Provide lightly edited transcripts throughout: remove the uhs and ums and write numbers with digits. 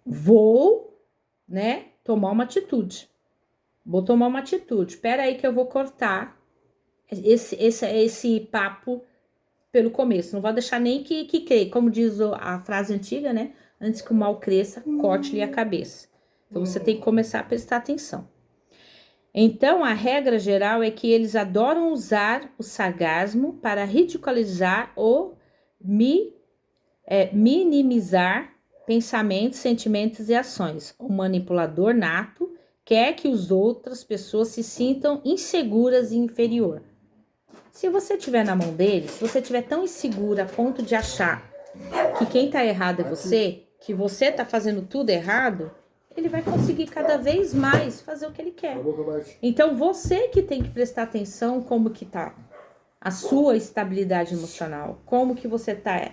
vou, né, tomar uma atitude. Vou tomar uma atitude. Espera aí que eu vou cortar esse papo pelo começo. Não vou deixar nem que cresça. Como diz a frase antiga, né? Antes que o mal cresça, corte-lhe a cabeça. Então, você tem que começar a prestar atenção. Então, a regra geral é que eles adoram usar o sarcasmo para ridicularizar ou minimizar pensamentos, sentimentos e ações. O manipulador nato quer que as outras pessoas se sintam inseguras e inferior. Se você estiver na mão dele, se você estiver tão insegura a ponto de achar que quem está errado é você, que você está fazendo tudo errado, ele vai conseguir cada vez mais fazer o que ele quer. Então, você que tem que prestar atenção como que tá a sua estabilidade emocional, como que você tá,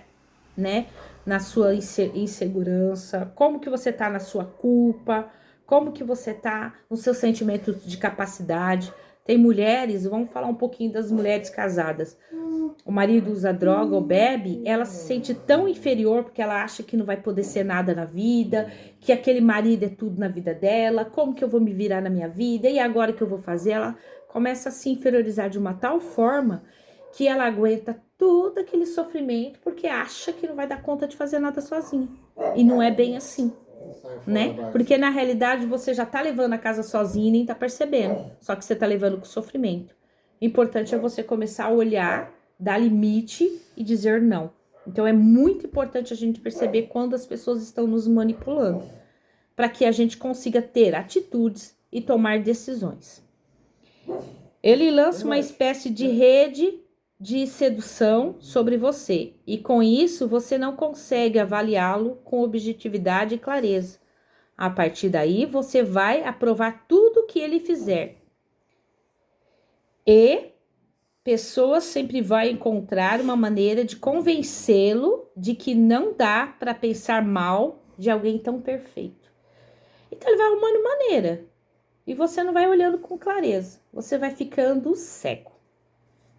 né, na sua insegurança, como que você tá na sua culpa, como que você tá no seu sentimento de capacidade. Tem mulheres, vamos falar um pouquinho das mulheres casadas. O marido usa droga ou bebe, ela se sente tão inferior porque ela acha que não vai poder ser nada na vida, que aquele marido é tudo na vida dela, como que eu vou me virar na minha vida, e agora que eu vou fazer? Ela começa a se inferiorizar de uma tal forma que ela aguenta todo aquele sofrimento porque acha que não vai dar conta de fazer nada sozinha. E não é bem assim, né? Porque na realidade você já tá levando a casa sozinha e nem tá percebendo, só que você tá levando com sofrimento. O importante é você começar a olhar, dar limite e dizer não. Então é muito importante a gente perceber quando as pessoas estão nos manipulando, para que a gente consiga ter atitudes e tomar decisões. Ele lança uma espécie de rede de sedução sobre você, e com isso você não consegue avaliá-lo com objetividade e clareza. A partir daí, você vai aprovar tudo que ele fizer. E pessoas sempre vão encontrar uma maneira de convencê-lo de que não dá para pensar mal de alguém tão perfeito. Então ele vai arrumando maneira. E você não vai olhando com clareza. Você vai ficando cego.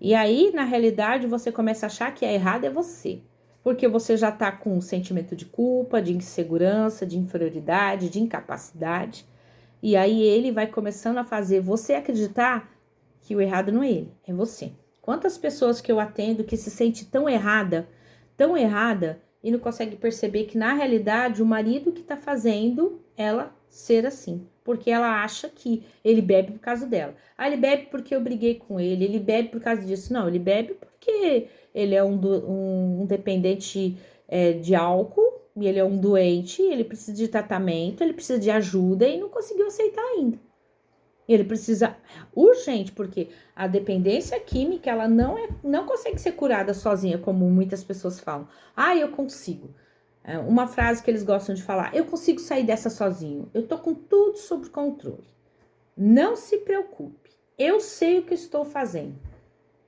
E aí, na realidade, você começa a achar que a errada é você. Porque você já tá com um sentimento de culpa, de insegurança, de inferioridade, de incapacidade. E aí ele vai começando a fazer você acreditar que o errado não é ele, é você. Quantas pessoas que eu atendo que se sente tão errada, e não consegue perceber que na realidade o marido que tá fazendo ela ser assim. Porque ela acha que ele bebe por causa dela. Ah, ele bebe porque eu briguei com ele bebe por causa disso. Não, ele bebe porque ele é um dependente de álcool, e ele é um doente, ele precisa de tratamento, ele precisa de ajuda e não conseguiu aceitar ainda. Ele precisa urgente, porque a dependência química, ela não consegue ser curada sozinha, como muitas pessoas falam. Ah, eu consigo. Uma frase que eles gostam de falar: eu consigo sair dessa sozinho. Eu tô com tudo sob controle. Não se preocupe. Eu sei o que estou fazendo.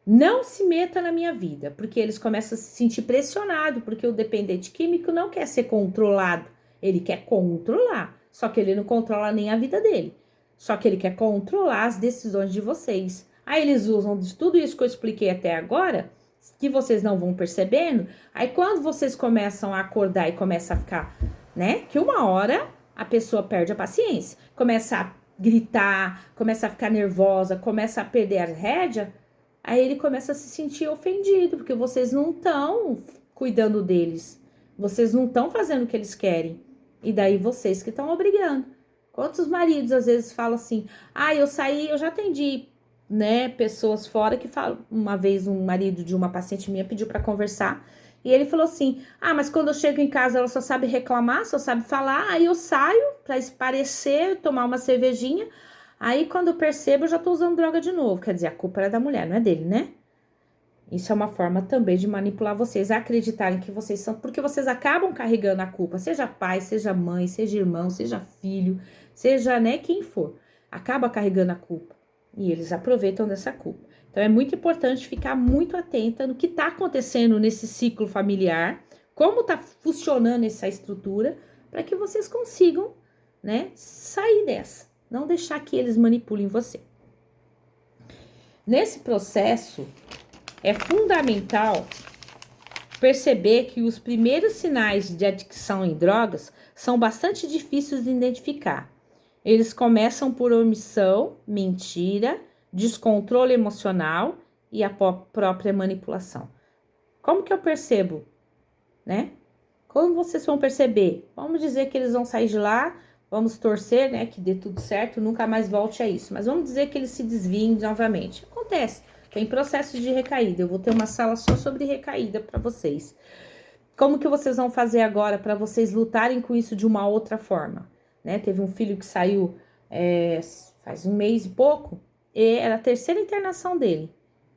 Não se meta na minha vida, porque eles começam a se sentir pressionados, porque o dependente químico não quer ser controlado. Ele quer controlar, só que ele não controla nem a vida dele. Só que ele quer controlar as decisões de vocês. Aí eles usam de tudo isso que eu expliquei até agora, que vocês não vão percebendo. Aí quando vocês começam a acordar e começam a ficar, né? Que uma hora a pessoa perde a paciência, começa a gritar, começa a ficar nervosa, começa a perder a rédea. Aí ele começa a se sentir ofendido, porque vocês não estão cuidando deles. Vocês não estão fazendo o que eles querem. E daí vocês que estão obrigando. Quantos maridos às vezes falam assim: ah, eu saí, eu já atendi, né, pessoas fora que falam. Uma vez um marido de uma paciente minha pediu para conversar e ele falou assim: ah, mas quando eu chego em casa ela só sabe reclamar, só sabe falar. Aí eu saio para esparecer, tomar uma cervejinha. Aí quando eu percebo eu já tô usando droga de novo. Quer dizer, a culpa era da mulher, não é dele, né? Isso é uma forma também de manipular vocês a acreditarem que vocês são, porque vocês acabam carregando a culpa, seja pai, seja mãe, seja irmão, seja filho, seja, né, quem for, acaba carregando a culpa e eles aproveitam dessa culpa. Então é muito importante ficar muito atenta no que está acontecendo nesse ciclo familiar, como está funcionando essa estrutura, para que vocês consigam, né, sair dessa, não deixar que eles manipulem você. Nesse processo, é fundamental perceber que os primeiros sinais de adicção em drogas são bastante difíceis de identificar. Eles começam por omissão, mentira, descontrole emocional e a própria manipulação. Como que eu percebo, né? Como vocês vão perceber? Vamos dizer que eles vão sair de lá, vamos torcer, né, que dê tudo certo, nunca mais volte a isso. Mas vamos dizer que eles se desviem novamente. Acontece, tem processos de recaída. Eu vou ter uma sala só sobre recaída para vocês. Como que vocês vão fazer agora para vocês lutarem com isso de uma outra forma? Né? Teve um filho que saiu faz um mês e pouco, e era a terceira internação dele.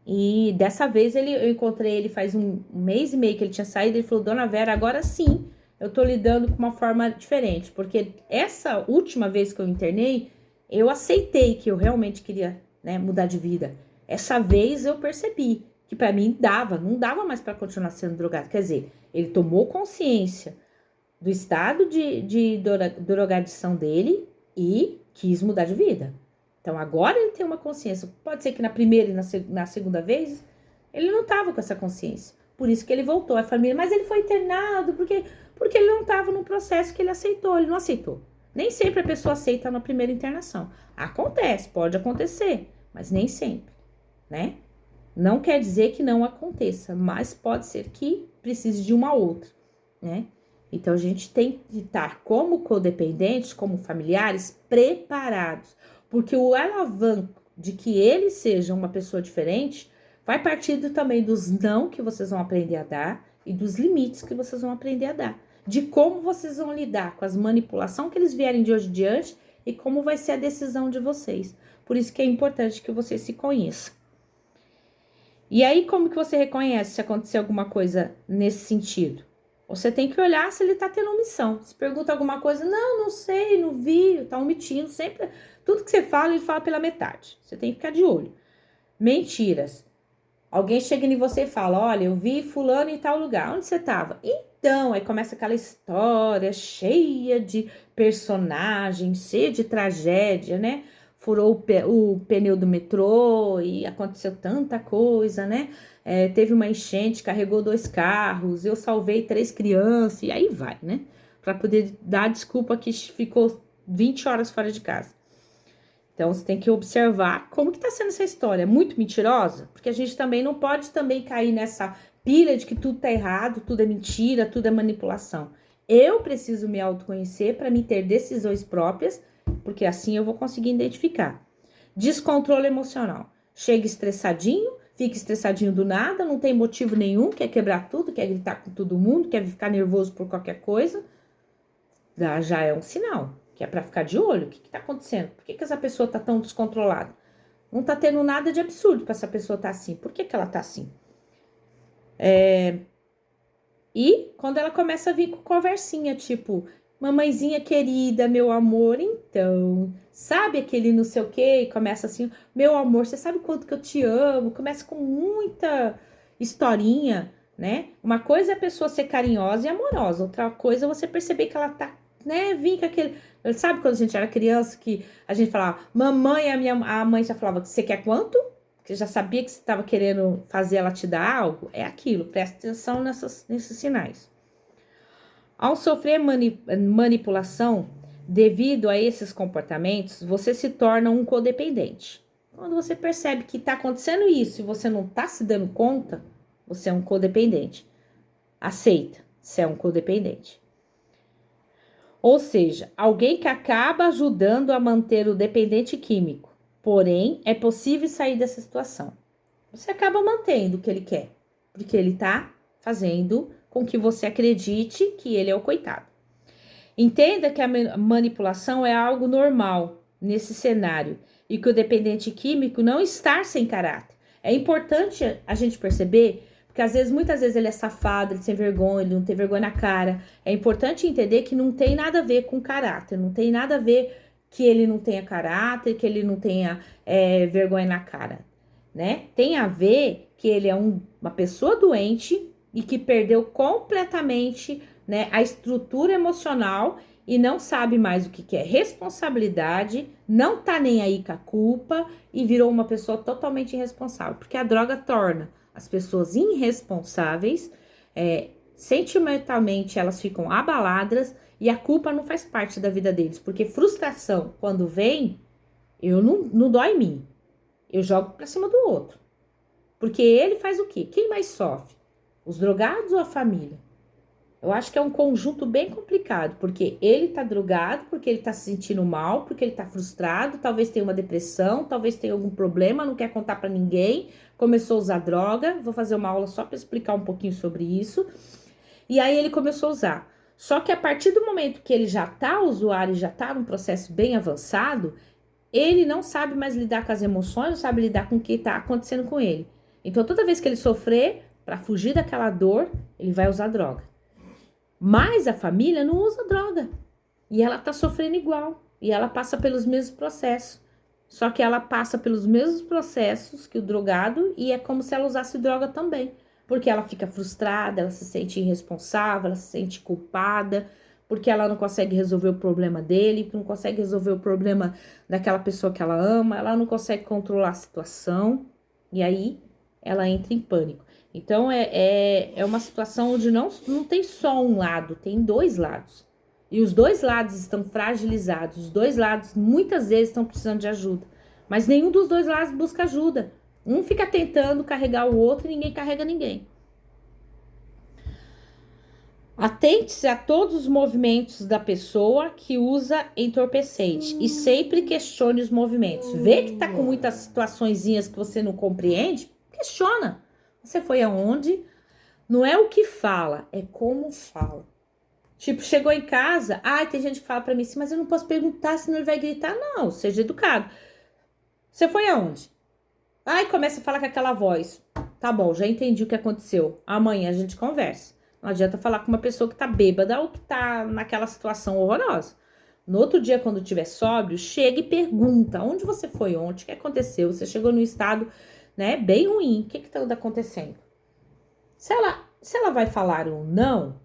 E dessa vez eu encontrei ele faz um mês e meio que ele tinha saído. Ele falou: Dona Vera, agora sim eu tô lidando com uma forma diferente, porque essa última vez que eu internei, eu aceitei que eu realmente queria, né, mudar de vida. Essa vez eu percebi que para mim não dava mais para continuar sendo drogado. Quer dizer, ele tomou consciência do estado de drogadição dele e quis mudar de vida. Então agora ele tem uma consciência. Pode ser que na primeira e na segunda vez ele não estava com essa consciência. Por isso que ele voltou à família. Mas ele foi internado porque ele não estava no processo que ele aceitou. Ele não aceitou. Nem sempre a pessoa aceita na primeira internação. Acontece, pode acontecer, mas nem sempre, né? Não quer dizer que não aconteça, mas pode ser que precise de uma outra, né? Então a gente tem que estar como codependentes, como familiares, preparados. Porque o alavanco de que ele seja uma pessoa diferente vai partir também dos não que vocês vão aprender a dar e dos limites que vocês vão aprender a dar. De como vocês vão lidar com as manipulações que eles vierem de hoje em diante e como vai ser a decisão de vocês. Por isso que é importante que vocês se conheçam. E aí, como que você reconhece se acontecer alguma coisa nesse sentido? Você tem que olhar se ele tá tendo omissão. Se pergunta alguma coisa, não sei, não vi, tá omitindo. Sempre, tudo que você fala, ele fala pela metade. Você tem que ficar de olho. Mentiras. Alguém chega em você e fala: olha, eu vi fulano em tal lugar. Onde você tava? Então, aí começa aquela história cheia de personagens, cheia de tragédia, né? Furou o pneu do metrô e aconteceu tanta coisa, né? Teve uma enchente, carregou 2 carros, eu salvei 3 crianças, e aí vai, né? Para poder dar a desculpa que ficou 20 horas fora de casa. Então, você tem que observar como que tá sendo essa história. Muito mentirosa? Porque a gente também não pode também cair nessa pilha de que tudo tá errado, tudo é mentira, tudo é manipulação. Eu preciso me autoconhecer para me ter decisões próprias, porque assim eu vou conseguir identificar. Descontrole emocional. Chega estressadinho, fica estressadinho do nada, não tem motivo nenhum, quer quebrar tudo, quer gritar com todo mundo, quer ficar nervoso por qualquer coisa. Já é um sinal, que é para ficar de olho. O que tá acontecendo? Por que essa pessoa tá tão descontrolada? Não tá tendo nada de absurdo para essa pessoa tá assim. Por que ela tá assim? E quando ela começa a vir com conversinha, tipo: mamãezinha querida, meu amor, então, sabe aquele não sei o quê? E começa assim: meu amor, você sabe quanto que eu te amo? Começa com muita historinha, né? Uma coisa é a pessoa ser carinhosa e amorosa, outra coisa é você perceber que ela tá, né, vim com aquele... Sabe quando a gente era criança que a gente falava mamãe, a mãe já falava: você quer quanto? Que já sabia que você estava querendo fazer ela te dar algo? É aquilo, presta atenção nesses sinais. Ao sofrer manipulação, devido a esses comportamentos, você se torna um codependente. Quando você percebe que está acontecendo isso e você não está se dando conta, você é um codependente. Aceita, você é um codependente. Ou seja, alguém que acaba ajudando a manter o dependente químico. Porém, é possível sair dessa situação. Você acaba mantendo o que ele quer, porque ele está fazendo com que você acredite que ele é o coitado. Entenda que a manipulação é algo normal nesse cenário e que o dependente químico não está sem caráter. É importante a gente perceber, porque muitas vezes ele é safado, ele sem vergonha, ele não tem vergonha na cara. É importante entender que não tem nada a ver com caráter, não tem nada a ver que ele não tenha caráter, que ele não tenha vergonha na cara, né? Tem a ver que ele é uma pessoa doente e que perdeu completamente, né, a estrutura emocional e não sabe mais o que é responsabilidade, não tá nem aí com a culpa e virou uma pessoa totalmente irresponsável, porque a droga torna as pessoas irresponsáveis, sentimentalmente elas ficam abaladas e a culpa não faz parte da vida deles, porque frustração, quando vem, eu não dói em mim, eu jogo pra cima do outro, porque ele faz o quê? Quem mais sofre? Os drogados ou a família? Eu acho que é um conjunto bem complicado, porque ele tá drogado, porque ele tá se sentindo mal, porque ele tá frustrado, talvez tenha uma depressão, talvez tenha algum problema, não quer contar pra ninguém, começou a usar droga. Vou fazer uma aula só para explicar um pouquinho sobre isso. E aí ele começou a usar. Só que a partir do momento que ele já tá usuário, já tá num processo bem avançado, ele não sabe mais lidar com as emoções, não sabe lidar com o que tá acontecendo com ele. Então toda vez que ele sofrer, para fugir daquela dor, ele vai usar droga. Mas a família não usa droga. E ela tá sofrendo igual. E ela passa pelos mesmos processos. Só que ela passa pelos mesmos processos que o drogado e é como se ela usasse droga também. Porque ela fica frustrada, ela se sente irresponsável, ela se sente culpada, porque ela não consegue resolver o problema dele, não consegue resolver o problema daquela pessoa que ela ama, ela não consegue controlar a situação. E aí ela entra em pânico. Então, é uma situação onde não tem só um lado, tem dois lados. E os dois lados estão fragilizados, os dois lados muitas vezes estão precisando de ajuda. Mas nenhum dos dois lados busca ajuda. Um fica tentando carregar o outro e ninguém carrega ninguém. Atente-se a todos os movimentos da pessoa que usa entorpecente e sempre questione os movimentos. Vê que tá com muitas situaçõezinhas que você não compreende? Questiona. Você foi aonde? Não é o que fala, é como fala. Tipo, chegou em casa, tem gente que fala pra mim assim, mas eu não posso perguntar, senão ele vai gritar. Não, seja educado. Você foi aonde? Começa a falar com aquela voz. Tá bom, já entendi o que aconteceu. Amanhã a gente conversa. Não adianta falar com uma pessoa que tá bêbada ou que tá naquela situação horrorosa. No outro dia, quando tiver sóbrio, chega e pergunta, onde você foi ontem? O que aconteceu? Você chegou num estado, né, bem ruim. O que tá acontecendo? Se ela vai falar ou não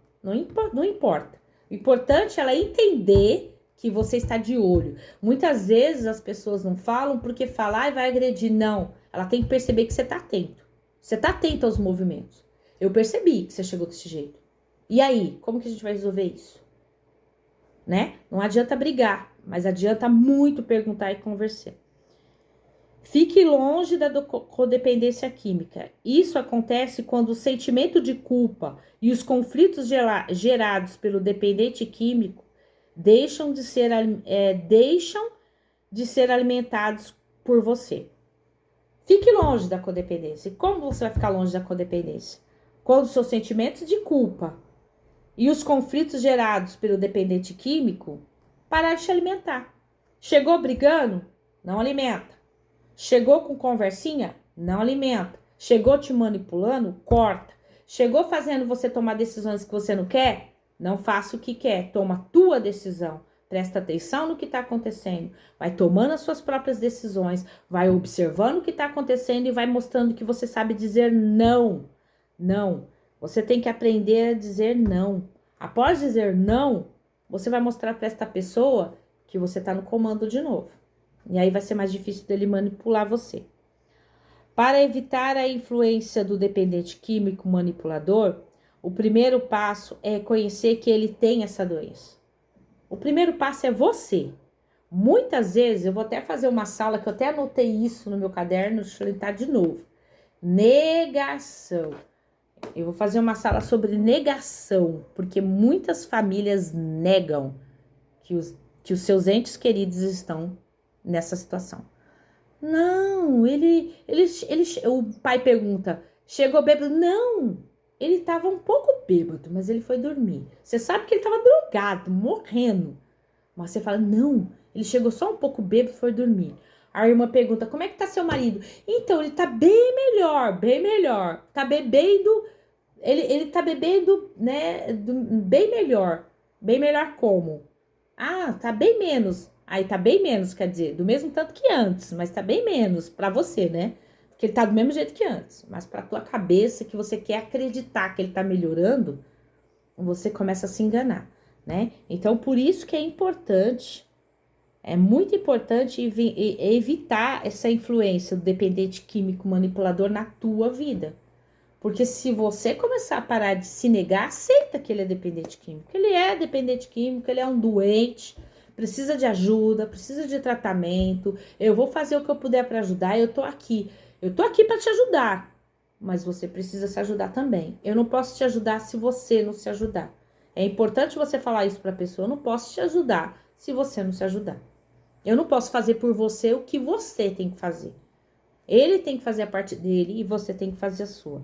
importa. O importante é ela entender que você está de olho. Muitas vezes as pessoas não falam porque falar e vai agredir. Não, ela tem que perceber que você está atento. Você está atento aos movimentos. Eu percebi que você chegou desse jeito. E aí, como que a gente vai resolver isso? Né? Não adianta brigar, mas adianta muito perguntar e conversar. Fique longe da codependência química. Isso acontece quando o sentimento de culpa e os conflitos gerados pelo dependente químico deixam de ser alimentados por você. Fique longe da codependência. E como você vai ficar longe da codependência? Quando os seus sentimentos de culpa e os conflitos gerados pelo dependente químico parar de te alimentar. Chegou brigando? Não alimenta. Chegou com conversinha? Não alimenta. Chegou te manipulando? Corta. Chegou fazendo você tomar decisões que você não quer? Não faça o que quer. Toma a tua decisão. Presta atenção no que está acontecendo. Vai tomando as suas próprias decisões. Vai observando o que está acontecendo e vai mostrando que você sabe dizer não. Não. Você tem que aprender a dizer não. Após dizer não, você vai mostrar para esta pessoa que você está no comando de novo. E aí vai ser mais difícil dele manipular você. Para evitar a influência do dependente químico manipulador, o primeiro passo é reconhecer que ele tem essa doença. O primeiro passo é você. Muitas vezes, eu vou até fazer uma sala, que eu até anotei isso no meu caderno, deixa eu tentar de novo. Negação. Eu vou fazer uma sala sobre negação, porque muitas famílias negam que os seus entes queridos estão nessa situação. Não, o pai pergunta, chegou bêbado? Não, ele estava um pouco bêbado, mas ele foi dormir. Você sabe que ele estava drogado, morrendo. Mas você fala, não, ele chegou só um pouco bêbado e foi dormir. A irmã pergunta, como é que tá seu marido? Então, ele tá bem melhor, bem melhor. Tá bebendo, ele tá bebendo, né, bem melhor. Bem melhor como? Tá bem menos. Aí tá bem menos, quer dizer, do mesmo tanto que antes, mas tá bem menos pra você, né? Porque ele tá do mesmo jeito que antes. Mas pra tua cabeça, que você quer acreditar que ele tá melhorando, você começa a se enganar, né? Então, por isso que é importante, é muito importante evitar essa influência do dependente químico manipulador na tua vida. Porque se você começar a parar de se negar, aceita que ele é dependente químico. Ele é dependente químico, ele é um doente, precisa de ajuda, precisa de tratamento. Eu vou fazer o que eu puder para ajudar, eu tô aqui. Eu tô aqui para te ajudar, mas você precisa se ajudar também. Eu não posso te ajudar se você não se ajudar. É importante você falar isso para a pessoa. Eu não posso te ajudar se você não se ajudar. Eu não posso fazer por você o que você tem que fazer. Ele tem que fazer a parte dele e você tem que fazer a sua.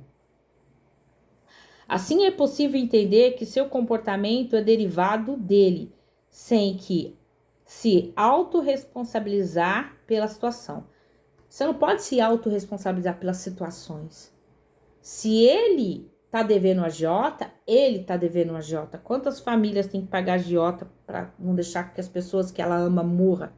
Assim é possível entender que seu comportamento é derivado dele, sem que se autorresponsabilizar pela situação. Você não pode se autorresponsabilizar pelas situações. Se ele tá devendo agiota, ele tá devendo agiota. Quantas famílias têm que pagar agiota para não deixar que as pessoas que ela ama morram,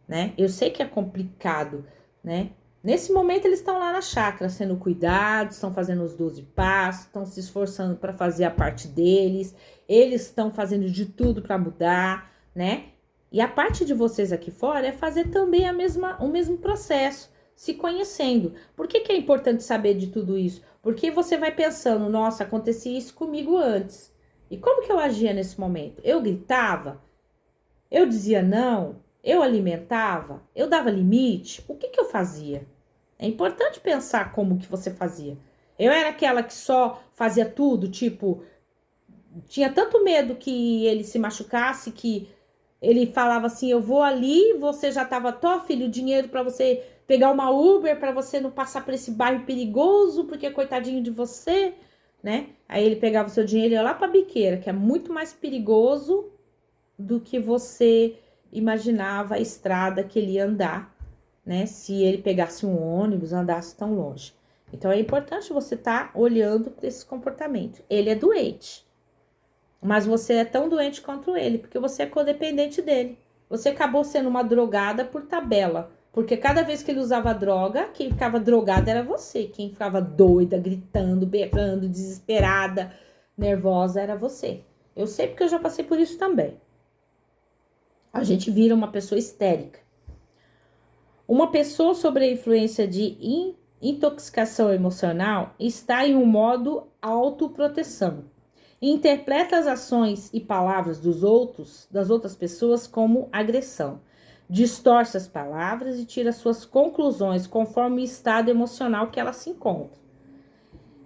né? Eu sei que é complicado, né? Nesse momento eles estão lá na chácara sendo cuidados, estão fazendo os 12 passos, estão se esforçando para fazer a parte deles, eles estão fazendo de tudo para mudar, né? E a parte de vocês aqui fora é fazer também o mesmo processo, se conhecendo. Por que é importante saber de tudo isso? Porque você vai pensando, nossa, acontecia isso comigo antes. E como que eu agia nesse momento? Eu gritava? Eu dizia não? Eu alimentava? Eu dava limite? O que eu fazia? É importante pensar como que você fazia. Eu era aquela que só fazia tudo, tipo, tinha tanto medo que ele se machucasse que ele falava assim, eu vou ali, você já tava, filho, dinheiro para você pegar uma Uber, para você não passar por esse bairro perigoso, porque coitadinho de você, né? Aí ele pegava o seu dinheiro e ia lá pra biqueira, que é muito mais perigoso do que você imaginava a estrada que ele ia andar, né? Se ele pegasse um ônibus, andasse tão longe. Então é importante você estar olhando para esse comportamento. Ele é doente, mas você é tão doente quanto ele, porque você é codependente dele. Você acabou sendo uma drogada por tabela, porque cada vez que ele usava droga, quem ficava drogada era você. Quem ficava doida, gritando, berrando, desesperada, nervosa era você. Eu sei porque eu já passei por isso também. A gente vira uma pessoa histérica. Uma pessoa sob a influência de intoxicação emocional está em um modo autoproteção. Interpreta as ações e palavras das outras pessoas como agressão. Distorce as palavras e tira suas conclusões conforme o estado emocional que ela se encontra.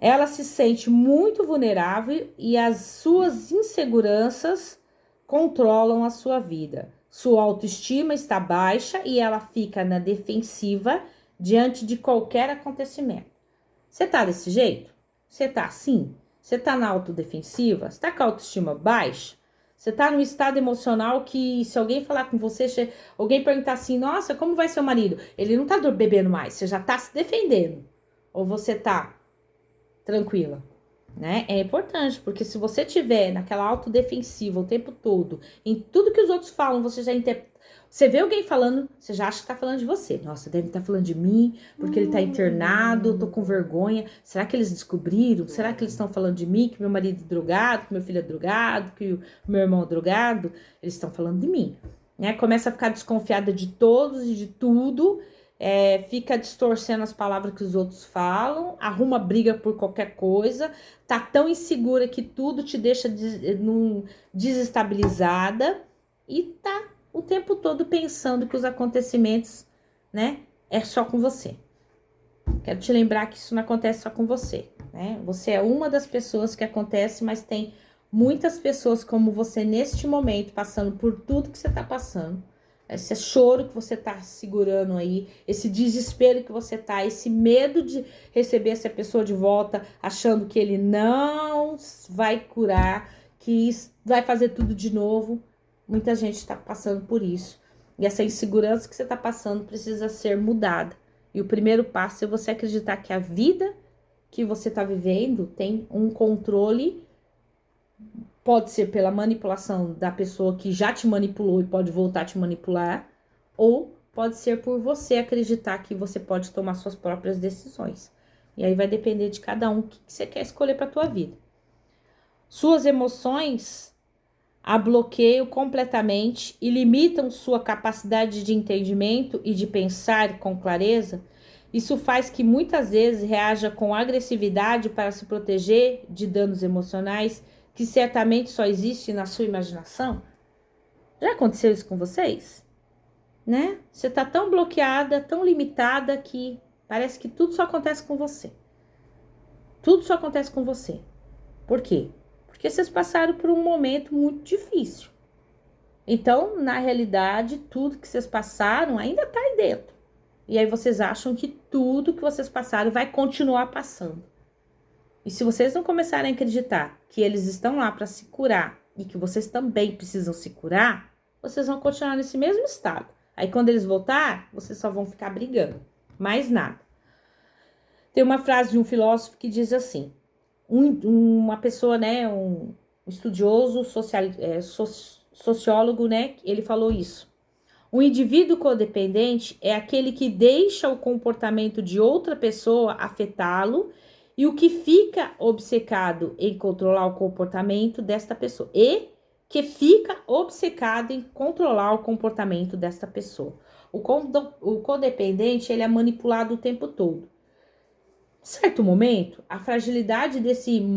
Ela se sente muito vulnerável e as suas inseguranças controlam a sua vida. Sua autoestima está baixa e ela fica na defensiva diante de qualquer acontecimento. Você tá desse jeito? Você tá assim? Você tá na autodefensiva? Você tá com a autoestima baixa? Você tá num estado emocional que se alguém falar com você, alguém perguntar assim, nossa, como vai seu marido? Ele não tá bebendo mais, você já tá se defendendo. Ou você tá tranquila, né? É importante, porque se você tiver naquela autodefensiva o tempo todo, em tudo que os outros falam, você já você vê alguém falando, você já acha que tá falando de você. Nossa, deve estar falando de mim, porque ele tá internado, eu tô com vergonha. Será que eles descobriram? Será que eles estão falando de mim, que meu marido é drogado, que meu filho é drogado, que o meu irmão é drogado? Eles estão falando de mim, né? Começa a ficar desconfiada de todos e de tudo. Fica distorcendo as palavras que os outros falam, arruma briga por qualquer coisa, tá tão insegura que tudo te deixa desestabilizada e tá o tempo todo pensando que os acontecimentos, né, é só com você. Quero te lembrar que isso não acontece só com você, né? Você é uma das pessoas que acontece, mas tem muitas pessoas como você neste momento passando por tudo que você tá passando. Esse choro que você tá segurando aí, esse desespero que você tá, esse medo de receber essa pessoa de volta, achando que ele não vai curar, que vai fazer tudo de novo. Muita gente está passando por isso. E essa insegurança que você está passando precisa ser mudada. E o primeiro passo é você acreditar que a vida que você está vivendo tem um controle. Pode ser pela manipulação da pessoa que já te manipulou e pode voltar a te manipular, ou pode ser por você acreditar que você pode tomar suas próprias decisões. E aí vai depender de cada um o que você quer escolher para a tua vida. Suas emoções a bloqueiam completamente e limitam sua capacidade de entendimento e de pensar com clareza, Isso faz que muitas vezes reaja com agressividade para se proteger de danos emocionais que certamente só existem na sua imaginação. Já aconteceu isso com vocês? Né? Você tá tão bloqueada, tão limitada que parece que tudo só acontece com você. Tudo só acontece com você. Por quê? Porque vocês passaram por um momento muito difícil. Então, na realidade, tudo que vocês passaram ainda tá aí dentro. E aí vocês acham que tudo que vocês passaram vai continuar passando. E se vocês não começarem a acreditar que eles estão lá para se curar e que vocês também precisam se curar, vocês vão continuar nesse mesmo estado. Aí quando eles voltar, vocês só vão ficar brigando. Mais nada. Tem uma frase de um filósofo que diz assim: uma pessoa, né, um estudioso, sociólogo, né, ele falou isso. O indivíduo codependente é aquele que deixa o comportamento de outra pessoa afetá-lo e o que fica obcecado em controlar o comportamento desta pessoa. O codependente, ele é manipulado o tempo todo. Em certo momento, a fragilidade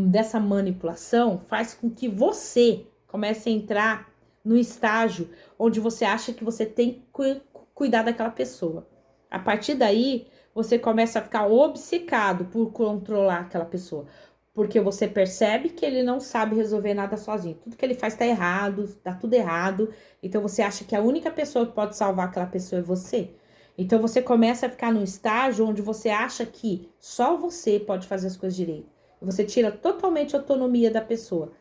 dessa manipulação faz com que você comece a entrar no estágio onde você acha que você tem que cuidar daquela pessoa. A partir daí, você começa a ficar obcecado por controlar aquela pessoa, porque você percebe que ele não sabe resolver nada sozinho. Tudo que ele faz tá errado, tá tudo errado. Então você acha que a única pessoa que pode salvar aquela pessoa é você. Então você começa a ficar num estágio onde você acha que só você pode fazer as coisas direito. Você tira totalmente a autonomia da pessoa,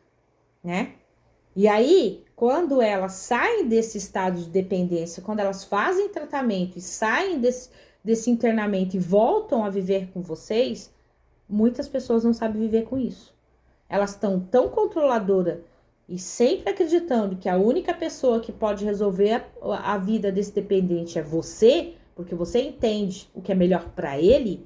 né? E aí, quando elas saem desse estado de dependência, quando elas fazem tratamento e saem desse internamento e voltam a viver com vocês, muitas pessoas não sabem viver com isso. Elas estão tão controladoras e sempre acreditando que a única pessoa que pode resolver a vida desse dependente é você, porque você entende o que é melhor para ele,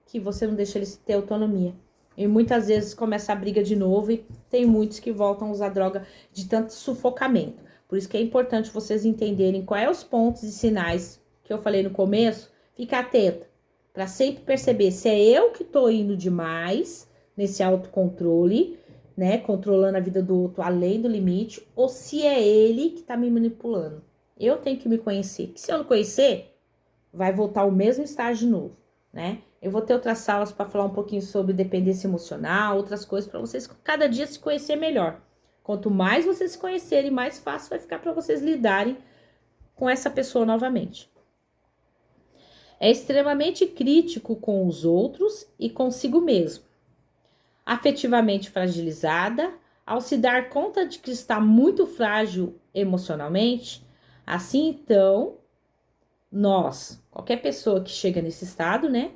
que você não deixa ele ter autonomia. E muitas vezes começa a briga de novo e tem muitos que voltam a usar droga de tanto sufocamento. Por isso que é importante vocês entenderem quais os pontos e sinais que eu falei no começo. Fica atenta para sempre perceber se é eu que tô indo demais nesse autocontrole, né? Controlando a vida do outro além do limite, ou se é ele que tá me manipulando. Eu tenho que me conhecer. Que se eu não conhecer, vai voltar ao mesmo estágio de novo, né? Eu vou ter outras salas para falar um pouquinho sobre dependência emocional, outras coisas para vocês cada dia se conhecer melhor. Quanto mais vocês se conhecerem, mais fácil vai ficar para vocês lidarem com essa pessoa novamente. É extremamente crítico com os outros e consigo mesmo. Afetivamente fragilizada, ao se dar conta de que está muito frágil emocionalmente, assim então, qualquer pessoa que chega nesse estado, né,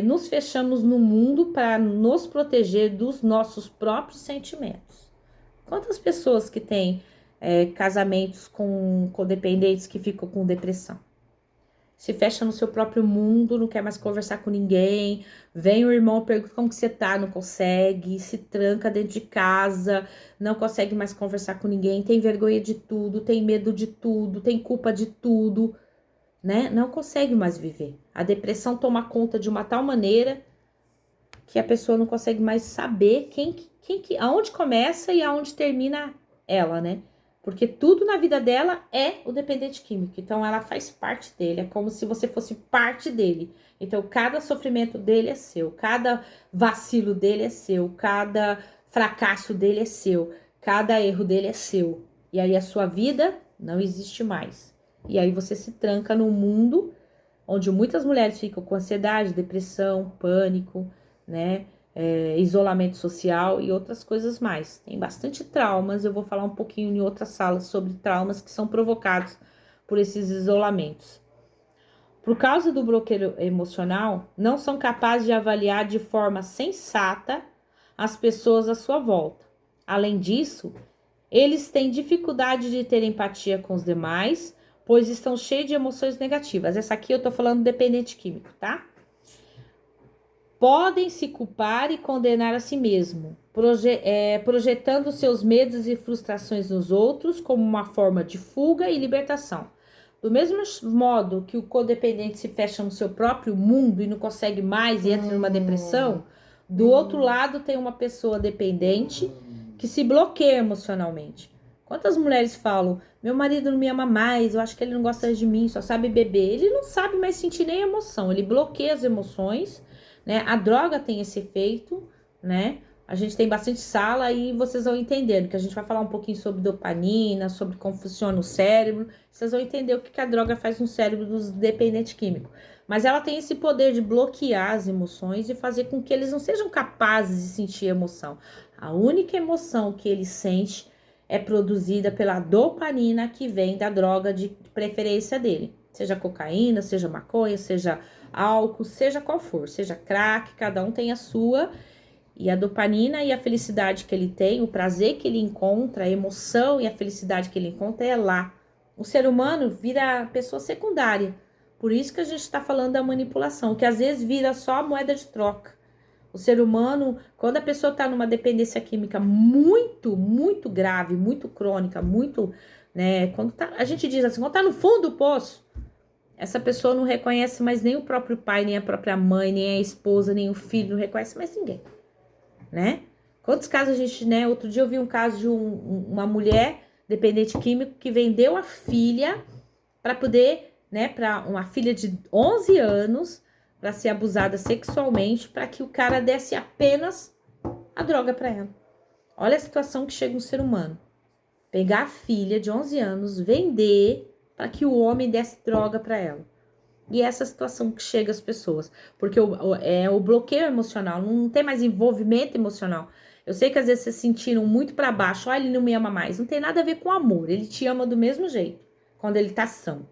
nos fechamos no mundo para nos proteger dos nossos próprios sentimentos. Quantas pessoas que têm casamentos com codependentes que ficam com depressão? Se fecha no seu próprio mundo, não quer mais conversar com ninguém. Vem o irmão, pergunta como que você tá, não consegue. Se tranca dentro de casa, não consegue mais conversar com ninguém. Tem vergonha de tudo, tem medo de tudo, tem culpa de tudo, né? Não consegue mais viver. A depressão toma conta de uma tal maneira que a pessoa não consegue mais saber aonde começa e aonde termina ela, né? Porque tudo na vida dela é o dependente químico. Então, ela faz parte dele. É como se você fosse parte dele. Então, cada sofrimento dele é seu. Cada vacilo dele é seu. Cada fracasso dele é seu. Cada erro dele é seu. E aí, a sua vida não existe mais. E aí, você se tranca num mundo onde muitas mulheres ficam com ansiedade, depressão, pânico, né? Isolamento social e outras coisas mais. Tem bastante traumas, eu vou falar um pouquinho em outras salas sobre traumas que são provocados por esses isolamentos. Por causa do bloqueio emocional, não são capazes de avaliar de forma sensata as pessoas à sua volta. Além disso, eles têm dificuldade de ter empatia com os demais, pois estão cheios de emoções negativas. Essa aqui eu tô falando dependente químico, tá? Podem se culpar e condenar a si mesmo, projetando seus medos e frustrações nos outros como uma forma de fuga e libertação. Do mesmo modo que o codependente se fecha no seu próprio mundo e não consegue mais e entra numa depressão, do outro lado tem uma pessoa dependente que se bloqueia emocionalmente. Quantas mulheres falam, meu marido não me ama mais, eu acho que ele não gosta de mim, só sabe beber. Ele não sabe mais sentir nem emoção, ele bloqueia as emoções, né? A droga tem esse efeito, né? A gente tem bastante sala e vocês vão entendendo que a gente vai falar um pouquinho sobre dopamina, sobre como funciona o cérebro. Vocês vão entender o que a droga faz no cérebro dos dependentes químicos. Mas ela tem esse poder de bloquear as emoções e fazer com que eles não sejam capazes de sentir emoção. A única emoção que ele sente é produzida pela dopamina que vem da droga de preferência dele. Seja cocaína, seja maconha, seja álcool, seja qual for, seja crack, cada um tem a sua. E a dopamina e a felicidade que ele tem, o prazer que ele encontra, a emoção e a felicidade que ele encontra é lá. O ser humano vira pessoa secundária. Por isso que a gente está falando da manipulação, que às vezes vira só a moeda de troca. O ser humano, quando a pessoa está numa dependência química muito, muito grave, muito crônica, muito, né? Quando tá, a gente diz assim, quando está no fundo do poço, essa pessoa não reconhece mais nem o próprio pai, nem a própria mãe, nem a esposa, nem o filho, não reconhece mais ninguém, né? Quantos casos a gente, né? Outro dia eu vi um caso de uma mulher dependente químico que vendeu a filha para poder, né? Para uma filha de 11 anos para ser abusada sexualmente, para que o cara desse apenas a droga para ela. Olha a situação que chega um ser humano. Pegar a filha de 11 anos, vender para que o homem desse droga para ela. E essa situação que chega às pessoas. Porque o bloqueio emocional, não tem mais envolvimento emocional. Eu sei que às vezes vocês sentiram muito para baixo, ele não me ama mais. Não tem nada a ver com amor, ele te ama do mesmo jeito, quando ele tá são.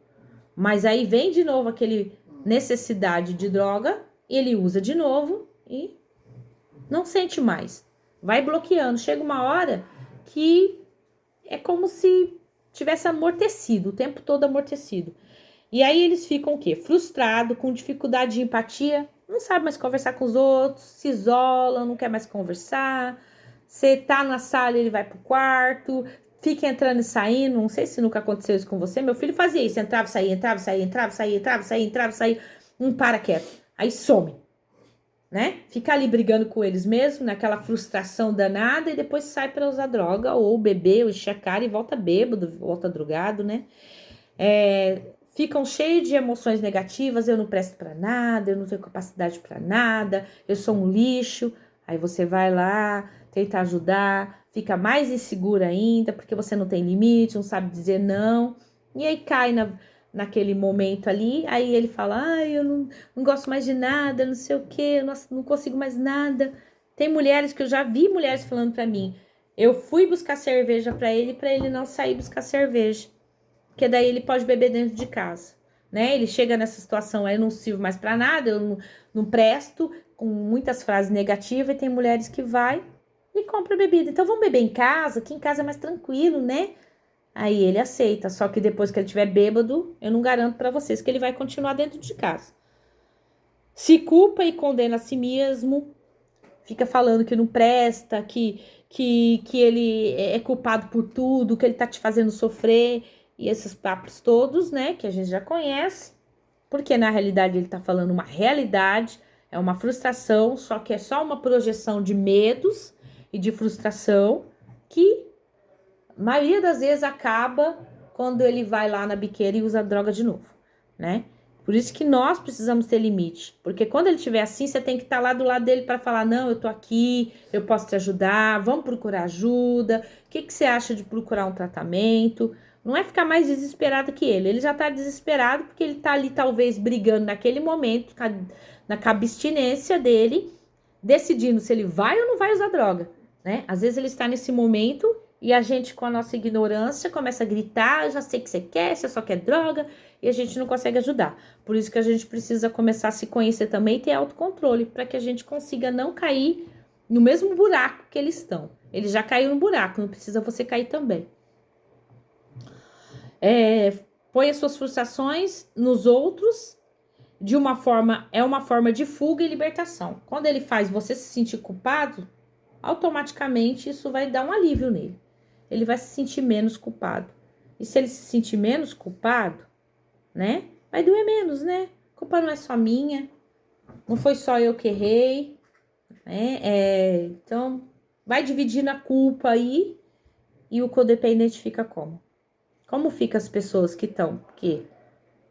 Mas aí vem de novo aquele necessidade de droga, ele usa de novo e não sente mais. Vai bloqueando. Chega uma hora que é como se tivesse amortecido, o tempo todo amortecido. E aí eles ficam o quê? Frustrado, com dificuldade de empatia, não sabe mais conversar com os outros, se isolam, não quer mais conversar. Você tá na sala, ele vai pro quarto, fica entrando e saindo. Não sei se nunca aconteceu isso com você. Meu filho fazia isso, entrava, saía, entrava, saía, entrava, saía, entrava, saía, entrava, saía. Não para quieto. Aí some, né? Fica ali brigando com eles mesmo, naquela frustração danada, e depois sai para usar droga, ou beber, ou encher a cara e volta bêbado, volta drogado, né? Ficam cheios de emoções negativas, eu não presto para nada, eu não tenho capacidade para nada, eu sou um lixo. Aí você vai lá, tenta ajudar, fica mais insegura ainda, porque você não tem limite, não sabe dizer não, e aí cai naquele momento ali, aí ele fala, eu não gosto mais de nada, não sei o que, não consigo mais nada. Tem mulheres que eu já vi mulheres falando para mim, eu fui buscar cerveja para ele não sair buscar cerveja, porque daí ele pode beber dentro de casa, né? Ele chega nessa situação, aí eu não sirvo mais para nada, eu não presto, com muitas frases negativas, e tem mulheres que vai e compra bebida. Então vamos beber em casa, que em casa é mais tranquilo, né? Aí ele aceita, só que depois que ele estiver bêbado, eu não garanto para vocês que ele vai continuar dentro de casa. Se culpa e condena a si mesmo, fica falando que não presta, que ele é culpado por tudo, que ele tá te fazendo sofrer, e esses papos todos, né, que a gente já conhece, porque na realidade ele tá falando uma realidade, é uma frustração, só que é só uma projeção de medos e de frustração, que a maioria das vezes acaba quando ele vai lá na biqueira e usa droga de novo, né? Por isso que nós precisamos ter limite, porque quando ele estiver assim, você tem que estar lá do lado dele para falar, não, eu tô aqui, eu posso te ajudar, vamos procurar ajuda, o que você acha de procurar um tratamento? Não é ficar mais desesperado que ele já tá desesperado porque ele tá ali talvez brigando naquele momento, na abstinência dele, decidindo se ele vai ou não vai usar droga, né? Às vezes ele está nesse momento e a gente, com a nossa ignorância, começa a gritar, eu já sei o que você quer, você só quer droga, e a gente não consegue ajudar. Por isso que a gente precisa começar a se conhecer também e ter autocontrole, para que a gente consiga não cair no mesmo buraco que eles estão. Ele já caiu no buraco, não precisa você cair também. Põe as suas frustrações nos outros, de uma forma, é uma forma de fuga e libertação. Quando ele faz você se sentir culpado, automaticamente isso vai dar um alívio nele. Ele vai se sentir menos culpado. E se ele se sentir menos culpado, né? Vai doer menos, né? A culpa não é só minha, não foi só eu que errei, né? Então, vai dividindo a culpa aí e o codependente fica como? Como fica as pessoas que estão? Porque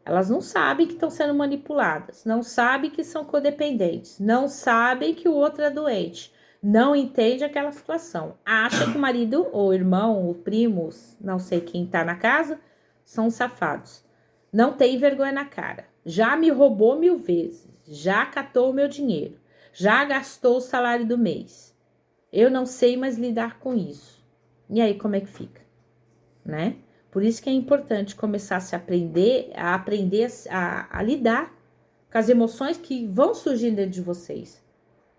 elas não sabem que estão sendo manipuladas, não sabem que são codependentes, não sabem que o outro é doente, não entende aquela situação, acha que o marido, ou irmão, ou primos, não sei quem tá na casa, são safados. Não tem vergonha na cara, já me roubou 1000 vezes, já catou o meu dinheiro, já gastou o salário do mês. Eu não sei mais lidar com isso. E aí, como é que fica, né? Por isso que é importante começar a aprender a lidar com as emoções que vão surgindo dentro de vocês.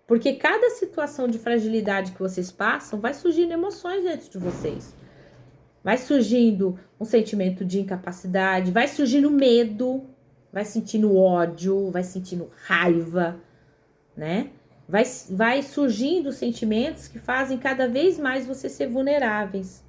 Porque cada situação de fragilidade que vocês passam, vai surgindo emoções dentro de vocês. Vai surgindo um sentimento de incapacidade, vai surgindo medo, vai sentindo ódio, vai sentindo raiva, né? Vai surgindo sentimentos que fazem cada vez mais você ser vulneráveis.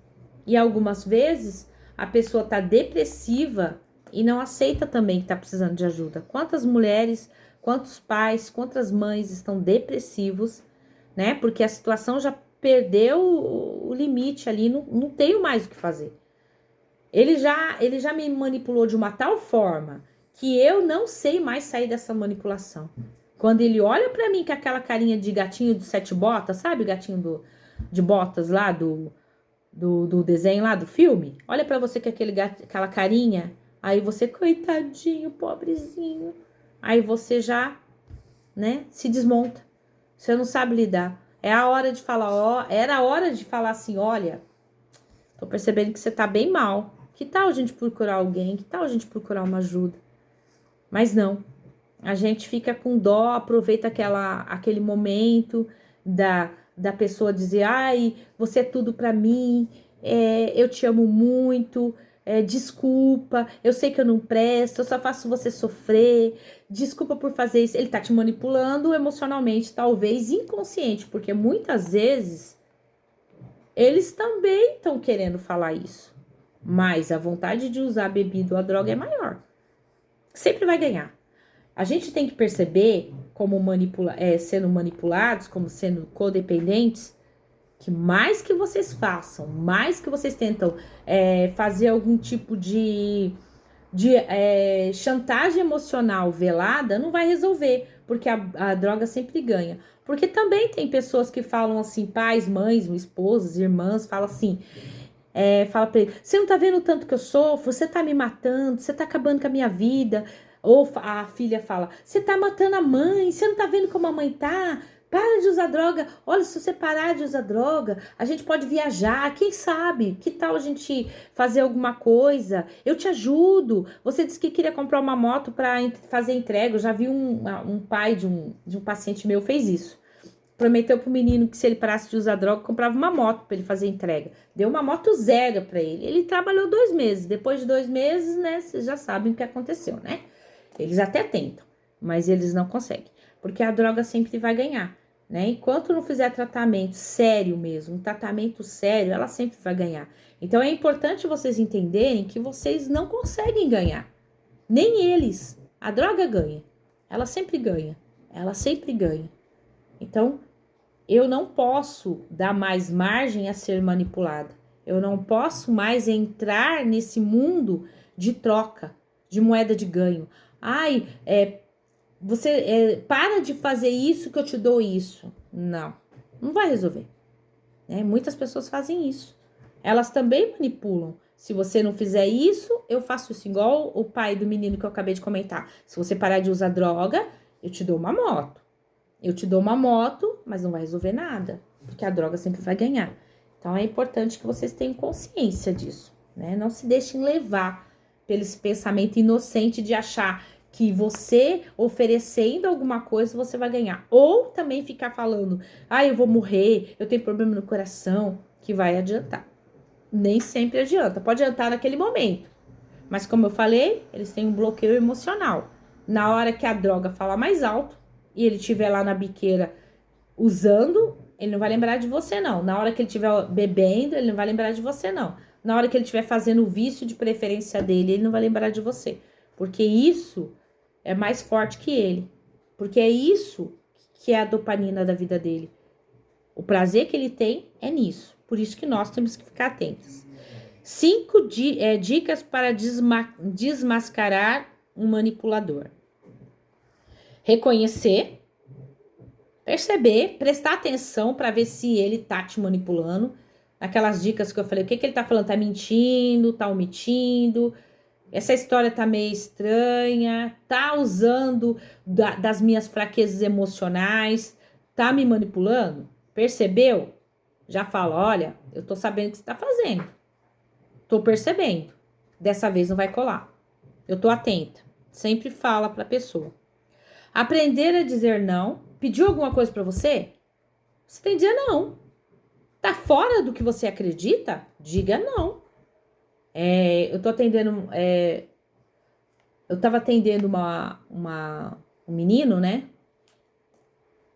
E algumas vezes a pessoa tá depressiva e não aceita também que tá precisando de ajuda. Quantas mulheres, quantos pais, quantas mães estão depressivos, né? Porque a situação já perdeu o limite ali, não tenho mais o que fazer. Ele já me manipulou de uma tal forma que eu não sei mais sair dessa manipulação. Quando ele olha pra mim com aquela carinha de gatinho de 7 botas, sabe o gatinho de botas lá do desenho lá do filme? Olha pra você com aquela carinha, aí você, coitadinho, pobrezinho. Aí você já, né, se desmonta. Você não sabe lidar. É a hora de falar, ó, era a hora de falar assim, olha, tô percebendo que você tá bem mal. Que tal a gente procurar alguém? Que tal a gente procurar uma ajuda? Mas não. A gente fica com dó, aproveita aquele momento da pessoa dizer, ai, você é tudo pra mim, eu te amo muito, desculpa, eu sei que eu não presto, eu só faço você sofrer, desculpa por fazer isso. Ele tá te manipulando emocionalmente, talvez inconsciente, porque muitas vezes eles também estão querendo falar isso, mas a vontade de usar a bebida ou a droga é maior. Sempre vai ganhar. A gente tem que perceber, como sendo manipulados, como sendo codependentes, que mais que vocês façam, mais que vocês tentam fazer algum tipo de chantagem emocional velada, não vai resolver, porque a droga sempre ganha. Porque também tem pessoas que falam assim, pais, mães, esposas, irmãs, falam assim, fala pra ele, você não tá vendo o tanto que eu sofro, você tá me matando, você tá acabando com a minha vida. Ou a filha fala, você tá matando a mãe, você não tá vendo como a mãe tá? Para de usar droga. Olha, se você parar de usar droga, a gente pode viajar, quem sabe? Que tal a gente fazer alguma coisa? Eu te ajudo. Você disse que queria comprar uma moto para fazer entrega. Eu já vi um pai de um paciente meu fez isso. Prometeu pro menino que se ele parasse de usar droga, comprava uma moto para ele fazer entrega. Deu uma moto zero para ele. Ele trabalhou 2 meses. Depois de 2 meses, né, vocês já sabem o que aconteceu, né? Eles até tentam, mas eles não conseguem. Porque a droga sempre vai ganhar, né? Enquanto não fizer tratamento sério mesmo, um tratamento sério, ela sempre vai ganhar. Então é importante vocês entenderem que vocês não conseguem ganhar. Nem eles. A droga ganha. Ela sempre ganha. Ela sempre ganha. Então, eu não posso dar mais margem a ser manipulada. Eu não posso mais entrar nesse mundo de troca, de moeda de ganho. Ai, você para de fazer isso que eu te dou isso. Não, não vai resolver. Né? Muitas pessoas fazem isso. Elas também manipulam. Se você não fizer isso, eu faço isso. Igual o pai do menino que eu acabei de comentar. Se você parar de usar droga, eu te dou uma moto. Eu te dou uma moto, mas não vai resolver nada, porque a droga sempre vai ganhar. Então é importante que vocês tenham consciência disso, né? Não se deixem levar pelo esse pensamento inocente de achar que você oferecendo alguma coisa você vai ganhar. Ou também ficar falando, eu vou morrer, eu tenho problema no coração, que vai adiantar. Nem sempre adianta, pode adiantar naquele momento. Mas como eu falei, eles têm um bloqueio emocional. Na hora que a droga fala mais alto, e ele estiver lá na biqueira usando, ele não vai lembrar de você, não. Na hora que ele estiver bebendo, ele não vai lembrar de você, não. Na hora que ele estiver fazendo o vício de preferência dele, ele não vai lembrar de você. porque isso é mais forte que ele, porque é isso que é a dopamina da vida dele. O prazer que ele tem é nisso, por isso que nós temos que ficar atentos. 5 dicas para desmascarar um manipulador. Reconhecer, perceber, prestar atenção para ver se ele tá te manipulando. Aquelas dicas que eu falei, o que ele tá falando? Tá mentindo, tá omitindo, essa história tá meio estranha, tá usando das minhas fraquezas emocionais, tá me manipulando? Percebeu? Já fala, olha, eu tô sabendo o que você tá fazendo. Tô percebendo. Dessa vez não vai colar. Eu tô atenta. Sempre fala pra pessoa. Aprender a dizer não. Pediu alguma coisa pra você? Você tem que dizer não. Tá fora do que você acredita? Diga não. Eu tô atendendo... eu tava atendendo um menino, né?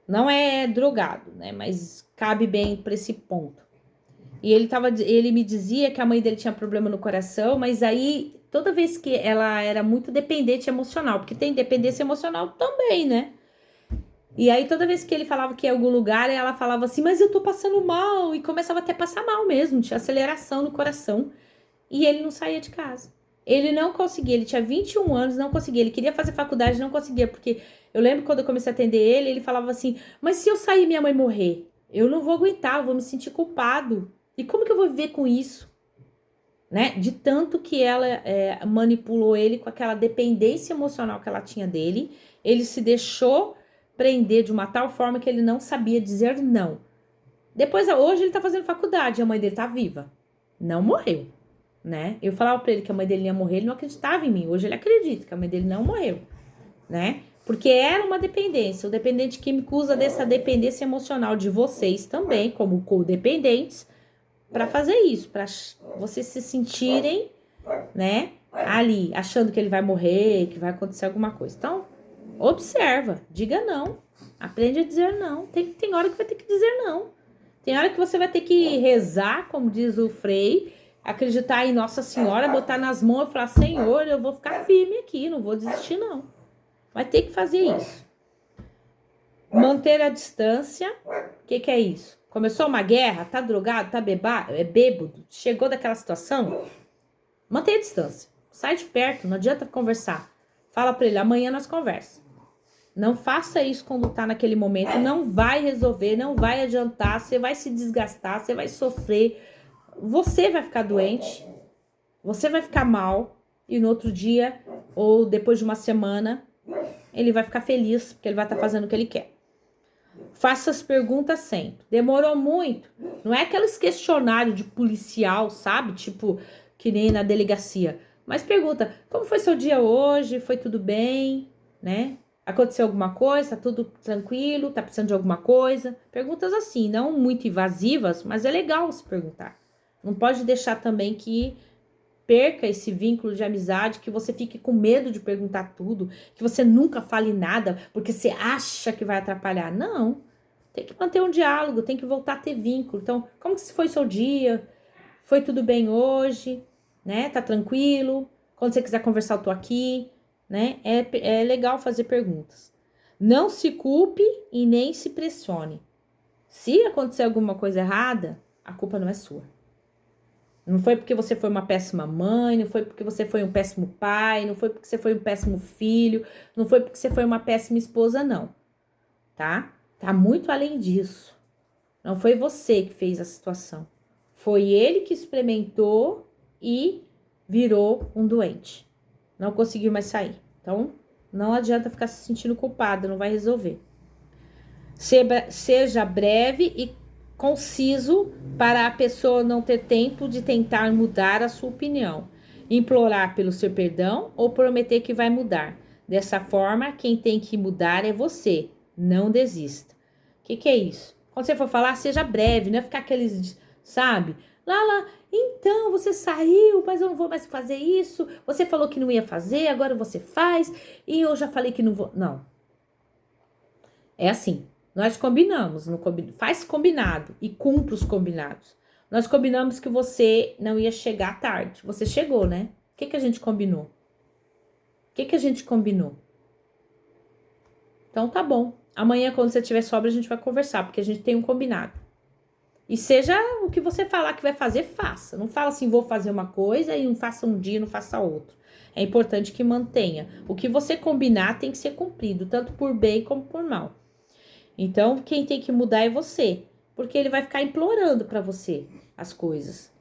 Não é drogado, né? Mas cabe bem pra esse ponto. E ele me dizia que a mãe dele tinha problema no coração, mas aí toda vez que ela era muito dependente emocional, porque tem dependência emocional também, né? E aí toda vez que ele falava que ia em algum lugar, ela falava assim, mas eu tô passando mal, e começava até a passar mal mesmo, tinha aceleração no coração, e ele não saía de casa. Ele não conseguia, ele tinha 21 anos, não conseguia, ele queria fazer faculdade, não conseguia, porque eu lembro quando eu comecei a atender ele, ele falava assim, mas se eu sair e minha mãe morrer, eu não vou aguentar, eu vou me sentir culpado. E como que eu vou viver com isso? Né? De tanto que ela manipulou ele com aquela dependência emocional que ela tinha dele, ele se deixou prender de uma tal forma que ele não sabia dizer não. Depois, hoje ele tá fazendo faculdade, a mãe dele tá viva. Não morreu, né? Eu falava pra ele que a mãe dele ia morrer, ele não acreditava em mim. Hoje ele acredita que a mãe dele não morreu, né? Porque era uma dependência. O dependente químico usa dessa dependência emocional de vocês também, como codependentes, para fazer isso, para vocês se sentirem, né, ali, achando que ele vai morrer, que vai acontecer alguma coisa. Então, observa, diga não, aprende a dizer não. Tem hora que vai ter que dizer não. Tem hora que você vai ter que rezar, como diz o Frei, acreditar em Nossa Senhora, botar nas mãos e falar, Senhor, eu vou ficar firme aqui, não vou desistir não. Vai ter que fazer isso. Manter a distância, o que é isso? Começou uma guerra, tá drogado, tá bêbado, chegou daquela situação, mantenha a distância, sai de perto, não adianta conversar. Fala pra ele, amanhã nós conversamos. Não faça isso quando tá naquele momento, não vai resolver, não vai adiantar, você vai se desgastar, você vai sofrer, você vai ficar doente, você vai ficar mal, e no outro dia, ou depois de uma semana, ele vai ficar feliz, porque ele vai estar fazendo o que ele quer. Faça as perguntas sempre. Demorou muito. Não é aqueles questionários de policial, sabe? Tipo, que nem na delegacia. Mas pergunta, como foi seu dia hoje? Foi tudo bem? Né? Aconteceu alguma coisa? Tá tudo tranquilo? Tá precisando de alguma coisa? Perguntas assim, não muito invasivas, mas é legal se perguntar. Não pode deixar também que perca esse vínculo de amizade, que você fique com medo de perguntar tudo, que você nunca fale nada, porque você acha que vai atrapalhar. Não, tem que manter um diálogo, tem que voltar a ter vínculo. Então, como que foi seu dia? Foi tudo bem hoje? Né? Tá tranquilo? Quando você quiser conversar, eu tô aqui. Né? É legal fazer perguntas. Não se culpe e nem se pressione. Se acontecer alguma coisa errada, a culpa não é sua. Não foi porque você foi uma péssima mãe, não foi porque você foi um péssimo pai, não foi porque você foi um péssimo filho, não foi porque você foi uma péssima esposa, não. Tá? Tá muito além disso. Não foi você que fez a situação. Foi ele que experimentou e virou um doente. Não conseguiu mais sair. Então, não adianta ficar se sentindo culpada, não vai resolver. Seja breve e conciso para a pessoa não ter tempo de tentar mudar a sua opinião, implorar pelo seu perdão ou prometer que vai mudar. Dessa forma, quem tem que mudar é você. Não desista. O que é isso? Quando você for falar, seja breve, não é ficar aqueles, sabe? Lá, então você saiu, mas eu não vou mais fazer isso. Você falou que não ia fazer, agora você faz, e eu já falei que não vou. Não. É assim. Nós combinamos, faz combinado e cumpre os combinados. Nós combinamos que você não ia chegar tarde. Você chegou, né? O que a gente combinou? que a gente combinou? Então tá bom. Amanhã, quando você tiver sobra, a gente vai conversar, porque a gente tem um combinado. E seja o que você falar que vai fazer, faça. Não fala assim, vou fazer uma coisa e não faça um dia, não faça outro. É importante que mantenha. O que você combinar tem que ser cumprido, tanto por bem como por mal. Então, quem tem que mudar é você, porque ele vai ficar implorando para você as coisas.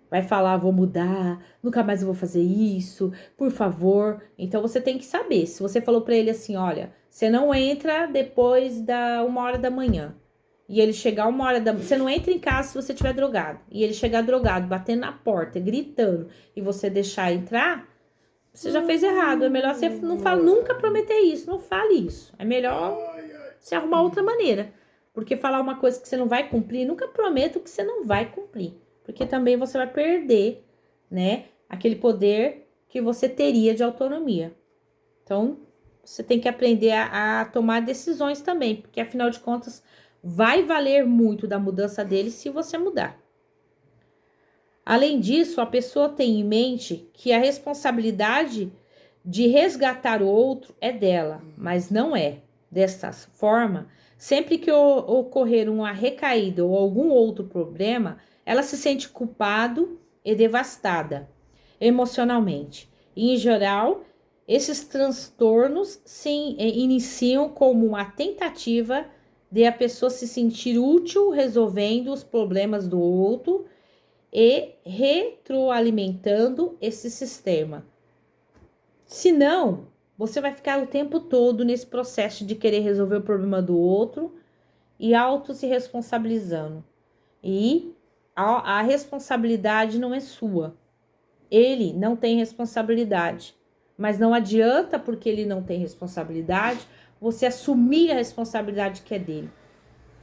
Vai falar, vou mudar, nunca mais eu vou fazer isso, por favor. Então, você tem que saber. Se você falou para ele assim, olha, você não entra depois da 1h da manhã. E ele chegar 1h da manhã, você não entra em casa se você estiver drogado. E ele chegar drogado, batendo na porta, gritando, e você deixar entrar, você já fez errado. É melhor você não fala, nunca prometer isso, não fale isso. É melhor você arrumar outra maneira. Porque falar uma coisa que você não vai cumprir, nunca prometa o que você não vai cumprir. Porque também você vai perder, né, aquele poder que você teria de autonomia. Então, você tem que aprender a tomar decisões também, porque afinal de contas, vai valer muito da mudança dele se você mudar. Além disso, a pessoa tem em mente que a responsabilidade de resgatar o outro é dela, mas não é. Desta forma, sempre que ocorrer uma recaída ou algum outro problema, ela se sente culpada e devastada emocionalmente. E, em geral, esses transtornos se iniciam como uma tentativa de a pessoa se sentir útil resolvendo os problemas do outro e retroalimentando esse sistema. Se não, você vai ficar o tempo todo nesse processo de querer resolver o problema do outro e auto se responsabilizando. E a responsabilidade não é sua. Ele não tem responsabilidade. Mas não adianta, porque ele não tem responsabilidade, você assumir a responsabilidade que é dele,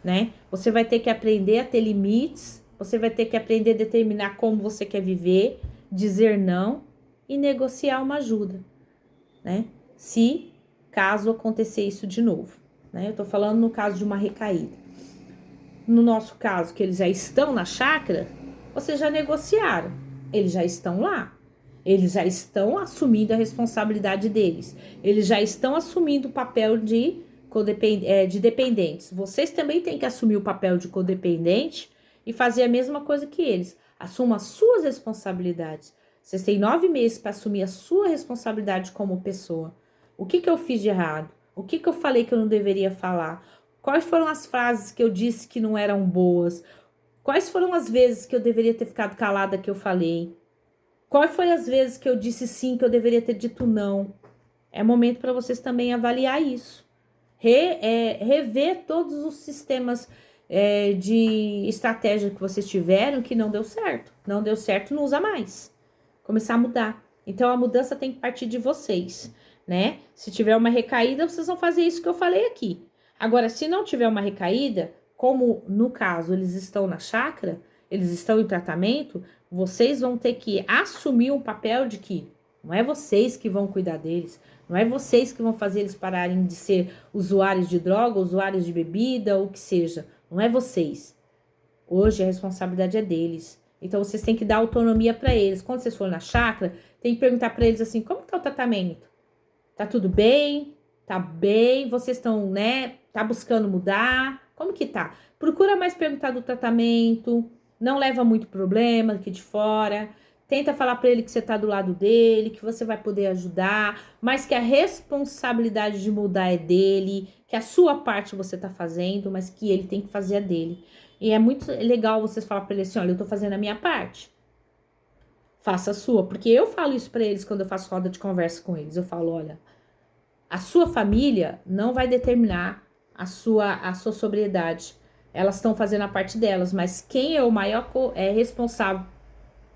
né? Você vai ter que aprender a ter limites, você vai ter que aprender a determinar como você quer viver, dizer não e negociar uma ajuda, né? Se caso acontecer isso de novo, né? Eu tô falando no caso de uma recaída. No nosso caso, que eles já estão na chácara, vocês já negociaram, eles já estão lá. Eles já estão assumindo a responsabilidade deles. Eles já estão assumindo o papel de dependentes. Vocês também têm que assumir o papel de codependente e fazer a mesma coisa que eles. Assuma as suas responsabilidades. Vocês têm 9 meses para assumir a sua responsabilidade como pessoa. O que eu fiz de errado? O que eu falei que eu não deveria falar? Quais foram as frases que eu disse que não eram boas? Quais foram as vezes que eu deveria ter ficado calada que eu falei? Quais foram as vezes que eu disse sim, que eu deveria ter dito não? É momento para vocês também avaliar isso. Rever todos os sistemas de estratégia que vocês tiveram que não deu certo. Não deu certo, não usa mais. Começar a mudar. Então, a mudança tem que partir de vocês, né? Se tiver uma recaída, vocês vão fazer isso que eu falei aqui. Agora, se não tiver uma recaída, como no caso eles estão na chácara, eles estão em tratamento, vocês vão ter que assumir um papel de que não é vocês que vão cuidar deles, não é vocês que vão fazer eles pararem de ser usuários de droga, usuários de bebida, ou o que seja. Não é vocês. Hoje a responsabilidade é deles. Então vocês têm que dar autonomia para eles. Quando vocês forem na chácara, tem que perguntar para eles assim, como tá o tratamento? Tá tudo bem? Tá bem? Vocês estão, né? Tá buscando mudar? Como que tá? Procura mais perguntar do tratamento. Não leva muito problema aqui de fora. Tenta falar para ele que você tá do lado dele, que você vai poder ajudar, mas que a responsabilidade de mudar é dele, que a sua parte você tá fazendo, mas que ele tem que fazer a dele. E é muito legal vocês falar para ele assim, olha, eu tô fazendo a minha parte. Faça a sua, porque eu falo isso para eles quando eu faço roda de conversa com eles. Eu falo, olha, a sua família não vai determinar a sua sobriedade. Elas estão fazendo a parte delas, mas quem é o maior responsável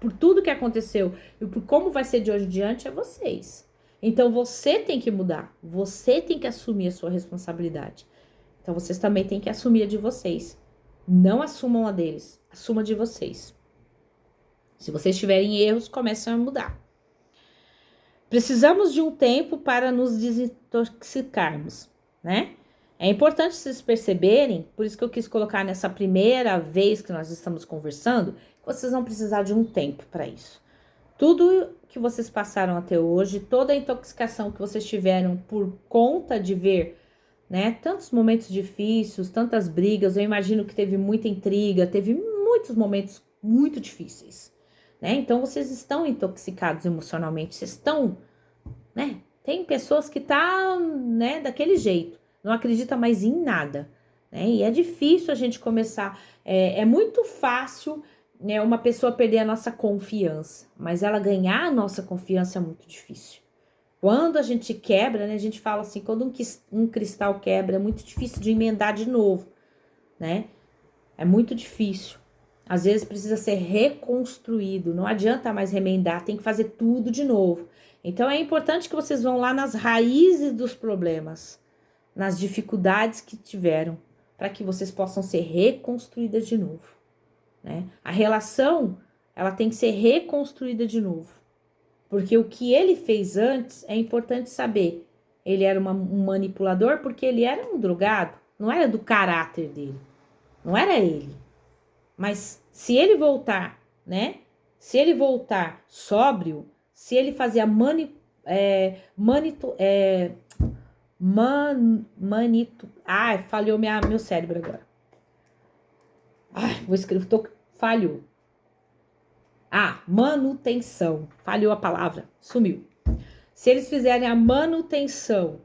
por tudo que aconteceu e por como vai ser de hoje em diante é vocês. Então você tem que mudar, você tem que assumir a sua responsabilidade. Então vocês também têm que assumir a de vocês. Não assumam a deles, assuma a de vocês. Se vocês tiverem erros, comecem a mudar. Precisamos de um tempo para nos desintoxicarmos, né? É importante vocês perceberem, por isso que eu quis colocar nessa primeira vez que nós estamos conversando, que vocês vão precisar de um tempo para isso. Tudo que vocês passaram até hoje, toda a intoxicação que vocês tiveram por conta de ver, né, tantos momentos difíceis, tantas brigas, eu imagino que teve muita intriga, teve muitos momentos muito difíceis, né? Então vocês estão intoxicados emocionalmente, vocês estão, né? Tem pessoas que tá, né, daquele jeito, não acredita mais em nada, né? E é difícil a gente começar, é muito fácil, né, uma pessoa perder a nossa confiança, mas ela ganhar a nossa confiança é muito difícil. Quando a gente quebra, né, a gente fala assim, quando um cristal quebra, é muito difícil de emendar de novo, né? É muito difícil. Às vezes precisa ser reconstruído, não adianta mais remendar, tem que fazer tudo de novo. Então é importante que vocês vão lá nas raízes dos problemas, nas dificuldades que tiveram, para que vocês possam ser reconstruídas de novo, né? A relação, ela tem que ser reconstruída de novo. Porque o que ele fez antes é importante saber. Ele era um manipulador porque ele era um drogado, não era do caráter dele, não era ele. Mas se ele voltar, né? Se ele voltar sóbrio, se ele fazer a falhou meu cérebro agora. Vou escrever, falhou. Manutenção. Falhou a palavra, sumiu. Se eles fizerem a manutenção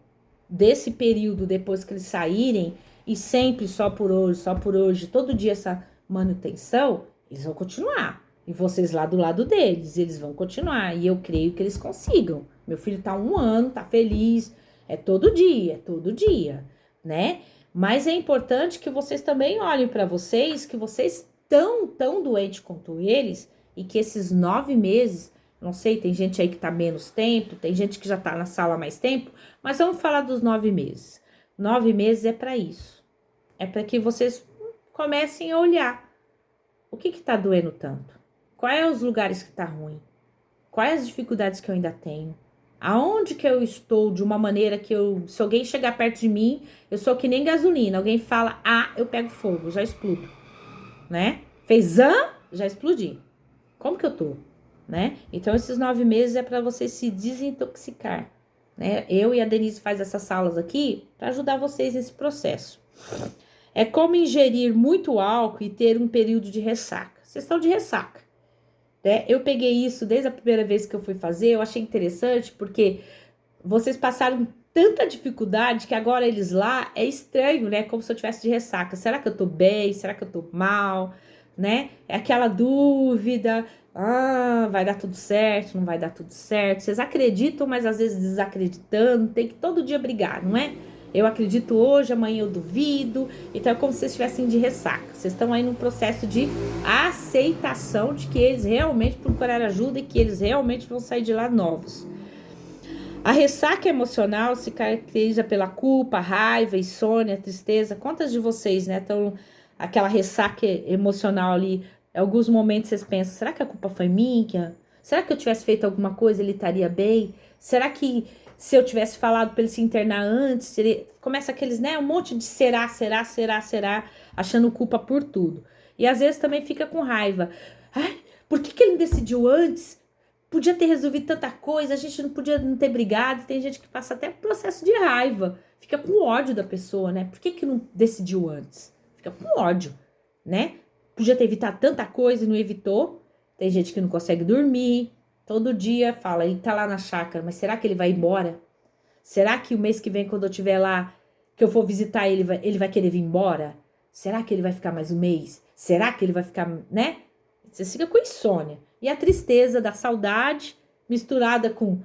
desse período depois que eles saírem, e sempre só por hoje, todo dia essa manutenção, eles vão continuar. E vocês lá do lado deles, eles vão continuar. E eu creio que eles consigam. Meu filho tá 1 ano, tá feliz. É todo dia, né? Mas é importante que vocês também olhem para vocês, que vocês estão tão doentes quanto eles, e que esses 9 meses, não sei, tem gente aí que tá menos tempo, tem gente que já tá na sala há mais tempo, mas vamos falar dos 9 meses. 9 meses é para isso. É para que vocês comecem a olhar. O que tá doendo tanto? Quais são os lugares que tá ruim? Quais as dificuldades que eu ainda tenho? Aonde que eu estou de uma maneira que se alguém chegar perto de mim, eu sou que nem gasolina. Alguém fala, eu pego fogo, já explodo, né? Fez já explodi. Como que eu tô, né? Então, esses 9 meses é para você se desintoxicar, né? Eu e a Denise faz essas salas aqui para ajudar vocês nesse processo. É como ingerir muito álcool e ter um período de ressaca. Vocês estão de ressaca, né? Eu peguei isso desde a primeira vez que eu fui fazer, eu achei interessante porque vocês passaram tanta dificuldade que agora eles lá é estranho, né? Como se eu tivesse de ressaca. Será que eu tô bem? Será que eu tô mal? Né? É aquela dúvida, vai dar tudo certo, não vai dar tudo certo. Vocês acreditam, mas às vezes desacreditando, tem que todo dia brigar, não é? Eu acredito hoje, amanhã eu duvido. Então é como se vocês estivessem de ressaca. Vocês estão aí num processo de aceitação de que eles realmente procuraram ajuda e que eles realmente vão sair de lá novos. A ressaca emocional se caracteriza pela culpa, raiva, insônia, tristeza. Quantas de vocês, né, estão aquela ressaca emocional ali? Em alguns momentos vocês pensam, será que a culpa foi minha? Será que eu tivesse feito alguma coisa, ele estaria bem? Será que se eu tivesse falado para ele se internar antes, começa aqueles, né, um monte de será, achando culpa por tudo. E às vezes também fica com raiva. Por que ele não decidiu antes? Podia ter resolvido tanta coisa, a gente não podia não ter brigado. Tem gente que passa até processo de raiva, fica com ódio da pessoa, né? Por que não decidiu antes? Fica com ódio, né? Podia ter evitado tanta coisa e não evitou. Tem gente que não consegue dormir, todo dia fala, ele tá lá na chácara, mas será que ele vai embora? Será que o mês que vem, quando eu estiver lá, que eu for visitar ele vai querer vir embora? Será que ele vai ficar mais um mês? Será que ele vai ficar, né? Você fica com insônia. E a tristeza da saudade misturada com,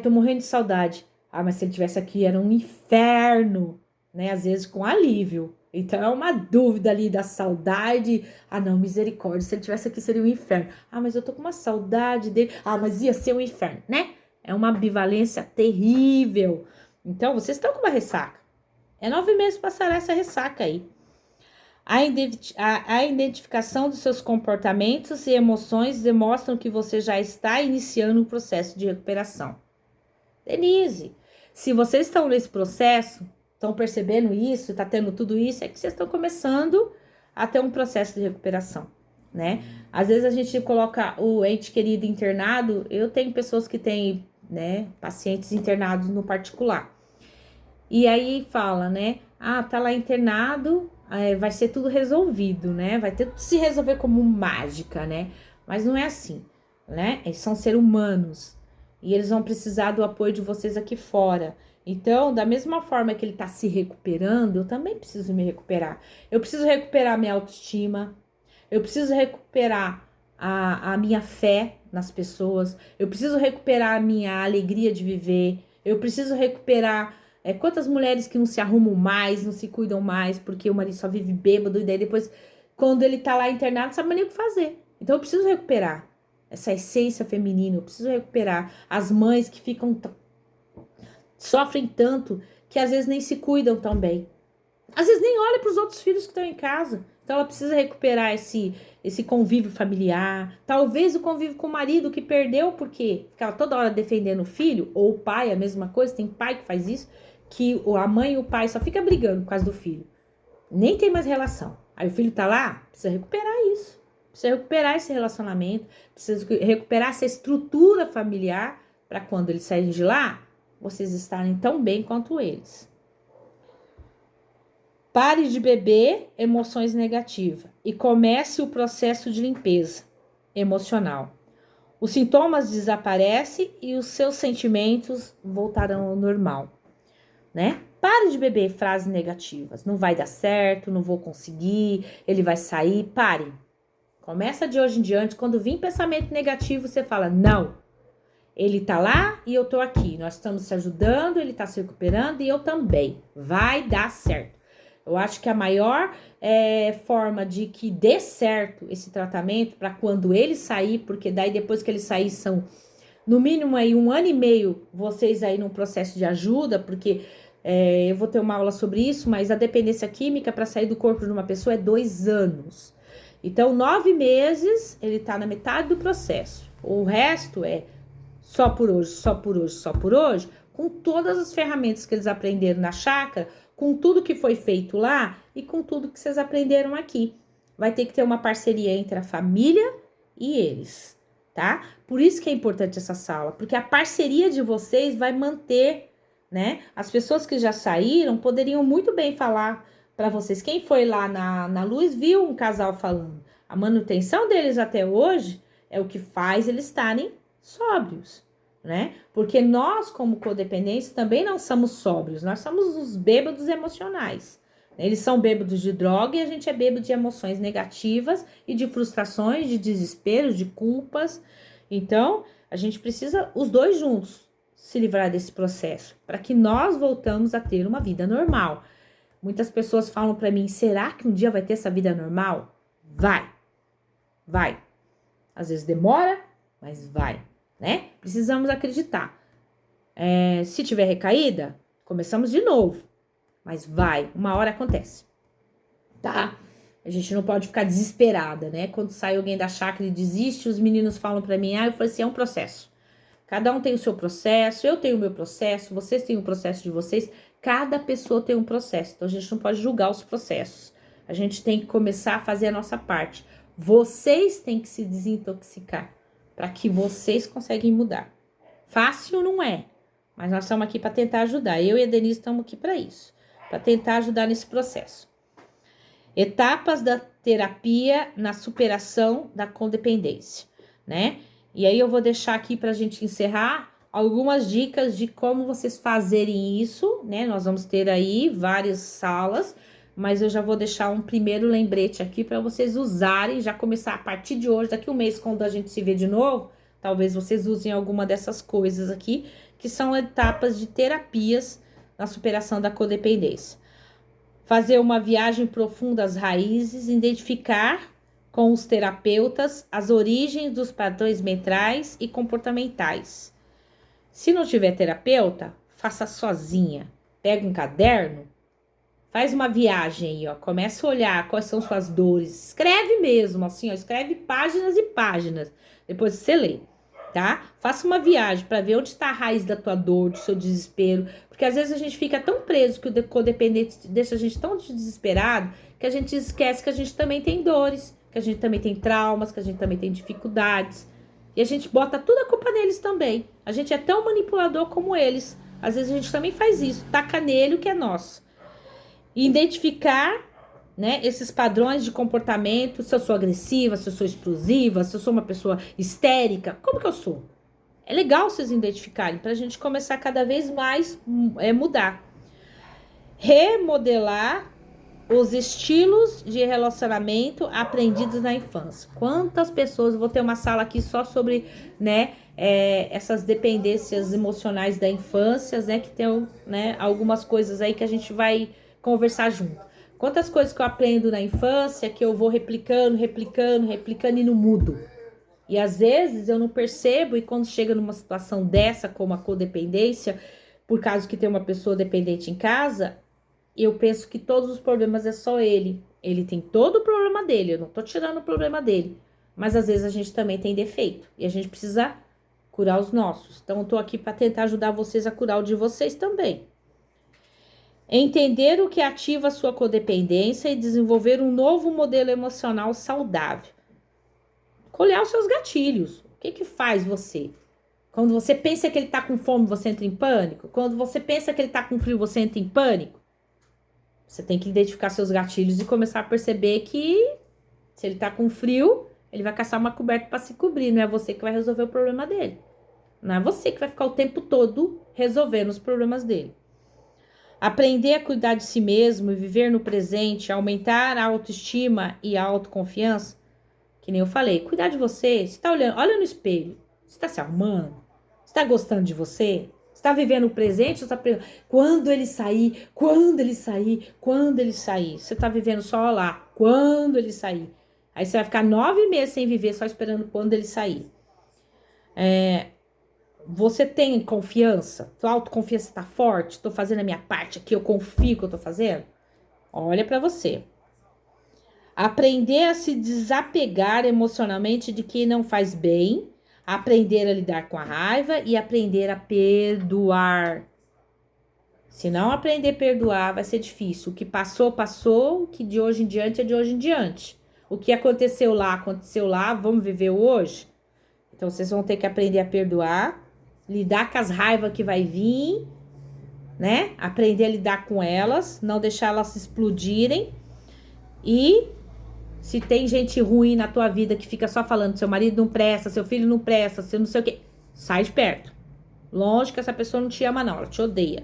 tô morrendo de saudade. Mas se ele tivesse aqui era um inferno, né? Às vezes com alívio. Então é uma dúvida ali da saudade. Não, misericórdia, se ele tivesse aqui seria um inferno. Mas eu tô com uma saudade dele. Mas ia ser um inferno, né? É uma ambivalência terrível. Então vocês estão com uma ressaca. É 9 meses para sarar essa ressaca aí. A identificação dos seus comportamentos e emoções demonstram que você já está iniciando um processo de recuperação. Denise, se vocês estão nesse processo, estão percebendo isso, está tendo tudo isso, é que vocês estão começando a ter um processo de recuperação. né? Às vezes a gente coloca o ente querido internado, eu tenho pessoas que têm, né, pacientes internados no particular. E aí fala, né? Ah, tá lá internado, vai ser tudo resolvido, né? Vai ter que se resolver como mágica, né? Mas não é assim, né? Eles são seres humanos e eles vão precisar do apoio de vocês aqui fora. Então, da mesma forma que ele tá se recuperando, eu também preciso me recuperar. Eu preciso recuperar minha autoestima, eu preciso recuperar a minha fé nas pessoas, eu preciso recuperar a minha alegria de viver, eu preciso recuperar. Quantas mulheres que não se arrumam mais, não se cuidam mais, porque o marido só vive bêbado, e daí depois, quando ele tá lá internado, não sabe nem o que fazer. Então eu preciso recuperar essa essência feminina, eu preciso recuperar as mães que sofrem tanto, que às vezes nem se cuidam tão bem. Às vezes nem olha para os outros filhos que estão em casa. Então ela precisa recuperar esse convívio familiar. Talvez o convívio com o marido que perdeu porque ficava toda hora defendendo o filho, ou o pai, a mesma coisa, tem pai que faz isso, que a mãe e o pai só fica brigando por causa do filho. Nem tem mais relação. Aí o filho tá lá, precisa recuperar isso. Precisa recuperar esse relacionamento, precisa recuperar essa estrutura familiar para quando eles saírem de lá, vocês estarem tão bem quanto eles. Pare de beber emoções negativas e comece o processo de limpeza emocional. Os sintomas desaparecem e os seus sentimentos voltarão ao normal, né? Pare de beber frases negativas. Não vai dar certo, não vou conseguir, ele vai sair. Pare. Começa de hoje em diante, quando vir pensamento negativo, você fala, não. Ele tá lá e eu tô aqui. Nós estamos se ajudando, ele tá se recuperando e eu também. Vai dar certo. Eu acho que a maior forma de que dê certo esse tratamento para quando ele sair, porque daí depois que ele sair são no mínimo aí 1 ano e meio vocês aí num processo de ajuda, porque eu vou ter uma aula sobre isso, mas a dependência química para sair do corpo de uma pessoa é 2 anos. Então 9 meses ele tá na metade do processo. O resto é só por hoje, só por hoje, só por hoje, com todas as ferramentas que eles aprenderam na chácara, com tudo que foi feito lá e com tudo que vocês aprenderam aqui. Vai ter que ter uma parceria entre a família e eles, tá? Por isso que é importante essa sala, porque a parceria de vocês vai manter, né? As pessoas que já saíram poderiam muito bem falar para vocês. Quem foi lá na Luz viu um casal falando. A manutenção deles até hoje é o que faz eles estarem sóbrios, né? Porque nós, como codependentes, também não somos sóbrios, nós somos os bêbados emocionais. Eles são bêbados de droga e a gente é bêbado de emoções negativas e de frustrações, de desesperos, de culpas. Então, a gente precisa, os dois juntos, se livrar desse processo, para que nós voltamos a ter uma vida normal. Muitas pessoas falam para mim, será que um dia vai ter essa vida normal? Vai. Às vezes demora, mas vai, né? Precisamos acreditar. Se tiver recaída, começamos de novo. Mas vai, uma hora acontece, tá? A gente não pode ficar desesperada, né? Quando sai alguém da chácara e desiste, os meninos falam pra mim, eu falei assim, é um processo. Cada um tem o seu processo, eu tenho o meu processo, vocês têm o processo de vocês, cada pessoa tem um processo. Então a gente não pode julgar os processos. A gente tem que começar a fazer a nossa parte. Vocês têm que se desintoxicar para que vocês conseguem mudar. Fácil não é, mas nós estamos aqui para tentar ajudar. Eu e a Denise estamos aqui para isso, para tentar ajudar nesse processo. Etapas da terapia na superação da codependência, né? E aí eu vou deixar aqui para a gente encerrar algumas dicas de como vocês fazerem isso, né? Nós vamos ter aí várias salas, mas eu já vou deixar um primeiro lembrete aqui para vocês usarem, já começar a partir de hoje, daqui um mês, quando a gente se vê de novo, talvez vocês usem alguma dessas coisas aqui, que são etapas de terapias na superação da codependência. Fazer uma viagem profunda às raízes, identificar com os terapeutas as origens dos padrões mentais e comportamentais. Se não tiver terapeuta, faça sozinha. Pega um caderno, faz uma viagem aí, ó. Começa a olhar quais são suas dores. Escreve mesmo, assim, ó. Escreve páginas e páginas. Depois você lê, tá? Faça uma viagem para ver onde está a raiz da tua dor, do seu desespero. Porque às vezes a gente fica tão preso que o codependente deixa a gente tão desesperado que a gente esquece que a gente também tem dores. que a gente também tem traumas, que a gente também tem dificuldades. E a gente bota tudo a culpa neles também. A gente é tão manipulador como eles. Às vezes a gente também faz isso, taca nele o que é nosso. E identificar, né, esses padrões de comportamento, se eu sou agressiva, se eu sou explosiva, se eu sou uma pessoa histérica, como que eu sou? É legal vocês identificarem, para a gente começar cada vez mais mudar. Remodelar os estilos de relacionamento aprendidos na infância. Quantas pessoas, vou ter uma sala aqui só sobre, né, essas dependências emocionais da infância, né, que tem, né, algumas coisas aí que a gente vai conversar junto. Quantas coisas que eu aprendo na infância que eu vou replicando e não mudo. E às vezes eu não percebo, e quando chega numa situação dessa, como a codependência, por causa que tem uma pessoa dependente em casa, eu penso que todos os problemas é só ele. Ele tem todo o problema dele, eu não tô tirando o problema dele. Mas às vezes a gente também tem defeito e a gente precisa curar os nossos. Então eu tô aqui para tentar ajudar vocês a curar o de vocês também. Entender o que ativa a sua codependência e desenvolver um novo modelo emocional saudável. Olhar os seus gatilhos. O que que faz você? Quando você pensa que ele tá com fome, você entra em pânico? Quando você pensa que ele tá com frio, você entra em pânico? Você tem que identificar seus gatilhos e começar a perceber que se ele tá com frio, ele vai caçar uma coberta para se cobrir. Não é você que vai resolver o problema dele. Não é você que vai ficar o tempo todo resolvendo os problemas dele. Aprender a cuidar de si mesmo e viver no presente, aumentar a autoestima e a autoconfiança. Que nem eu falei, cuidar de você. Você tá olhando, olha no espelho. Você tá se arrumando? Você tá gostando de você? Você tá vivendo o presente? Ou você tá quando ele sair, quando ele sair, quando ele sair? Você tá vivendo só lá, quando ele sair. Aí você vai ficar 9 meses sem viver, só esperando quando ele sair. Você tem confiança? Tua autoconfiança tá forte? Tô fazendo a minha parte aqui, eu confio que eu tô fazendo? Olha pra você. Aprender a se desapegar emocionalmente de quem não faz bem, aprender a lidar com a raiva e aprender a perdoar. Se não aprender a perdoar, vai ser difícil. O que passou, passou. O que de hoje em diante é de hoje em diante. O que aconteceu lá. Vamos viver hoje? Então, vocês vão ter que aprender a perdoar, lidar com as raivas que vai vir, né? Aprender a lidar com elas, não deixar elas explodirem. E se tem gente ruim na tua vida que fica só falando seu marido não presta, seu filho não presta, seu não sei o quê, sai de perto. Longe que essa pessoa não te ama não, ela te odeia.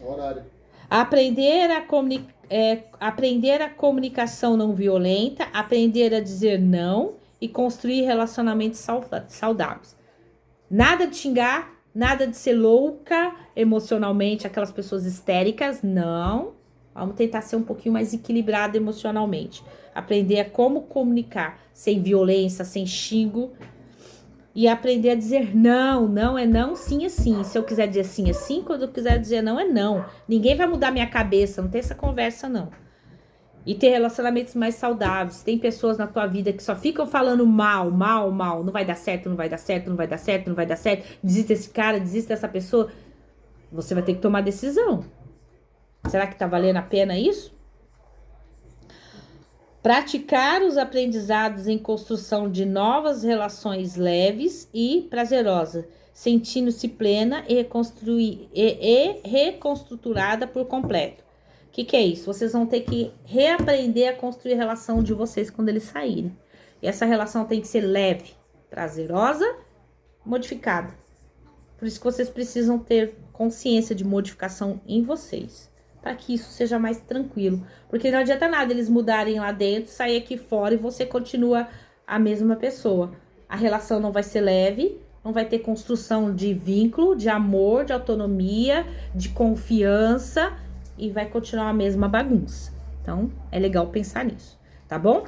Horário. Aprender a comunicação não violenta, aprender a dizer não e construir relacionamentos saudáveis. Nada de xingar, nada de ser louca emocionalmente, aquelas pessoas histéricas, não. Vamos tentar ser um pouquinho mais equilibrado emocionalmente. Aprender a como comunicar, sem violência, sem xingo. E aprender a dizer não, não é não, sim é sim. Se eu quiser dizer sim é sim, quando eu quiser dizer não é não. Ninguém vai mudar minha cabeça, não tem essa conversa não. E ter relacionamentos mais saudáveis. Tem pessoas na tua vida que só ficam falando mal. Não vai dar certo, não vai dar certo, não vai dar certo, não vai dar certo. Desista desse cara, desista dessa pessoa. Você vai ter que tomar decisão. Será que tá valendo a pena isso? Praticar os aprendizados em construção de novas relações leves e prazerosas, sentindo-se plena e reconstruturada por completo. O que é isso? Vocês vão ter que reaprender a construir a relação de vocês quando eles saírem. E essa relação tem que ser leve, prazerosa, modificada. Por isso que vocês precisam ter consciência de modificação em vocês, para que isso seja mais tranquilo. Porque não adianta nada eles mudarem lá dentro, sair aqui fora e você continua a mesma pessoa. A relação não vai ser leve, não vai ter construção de vínculo, de amor, de autonomia, de confiança e vai continuar a mesma bagunça. Então, é legal pensar nisso, tá bom?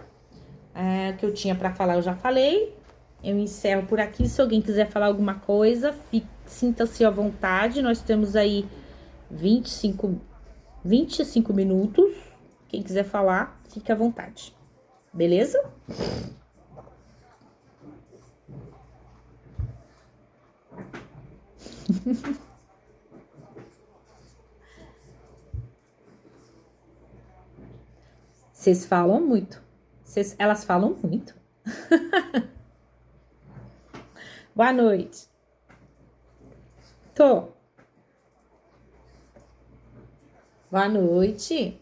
O que eu tinha para falar eu já falei. Eu encerro por aqui. Se alguém quiser falar alguma coisa, sinta-se à vontade. Nós temos aí 25 minutos. Quem quiser falar, fique à vontade. Beleza? Vocês falam muito. Elas falam muito. Boa noite. Tô. Boa noite.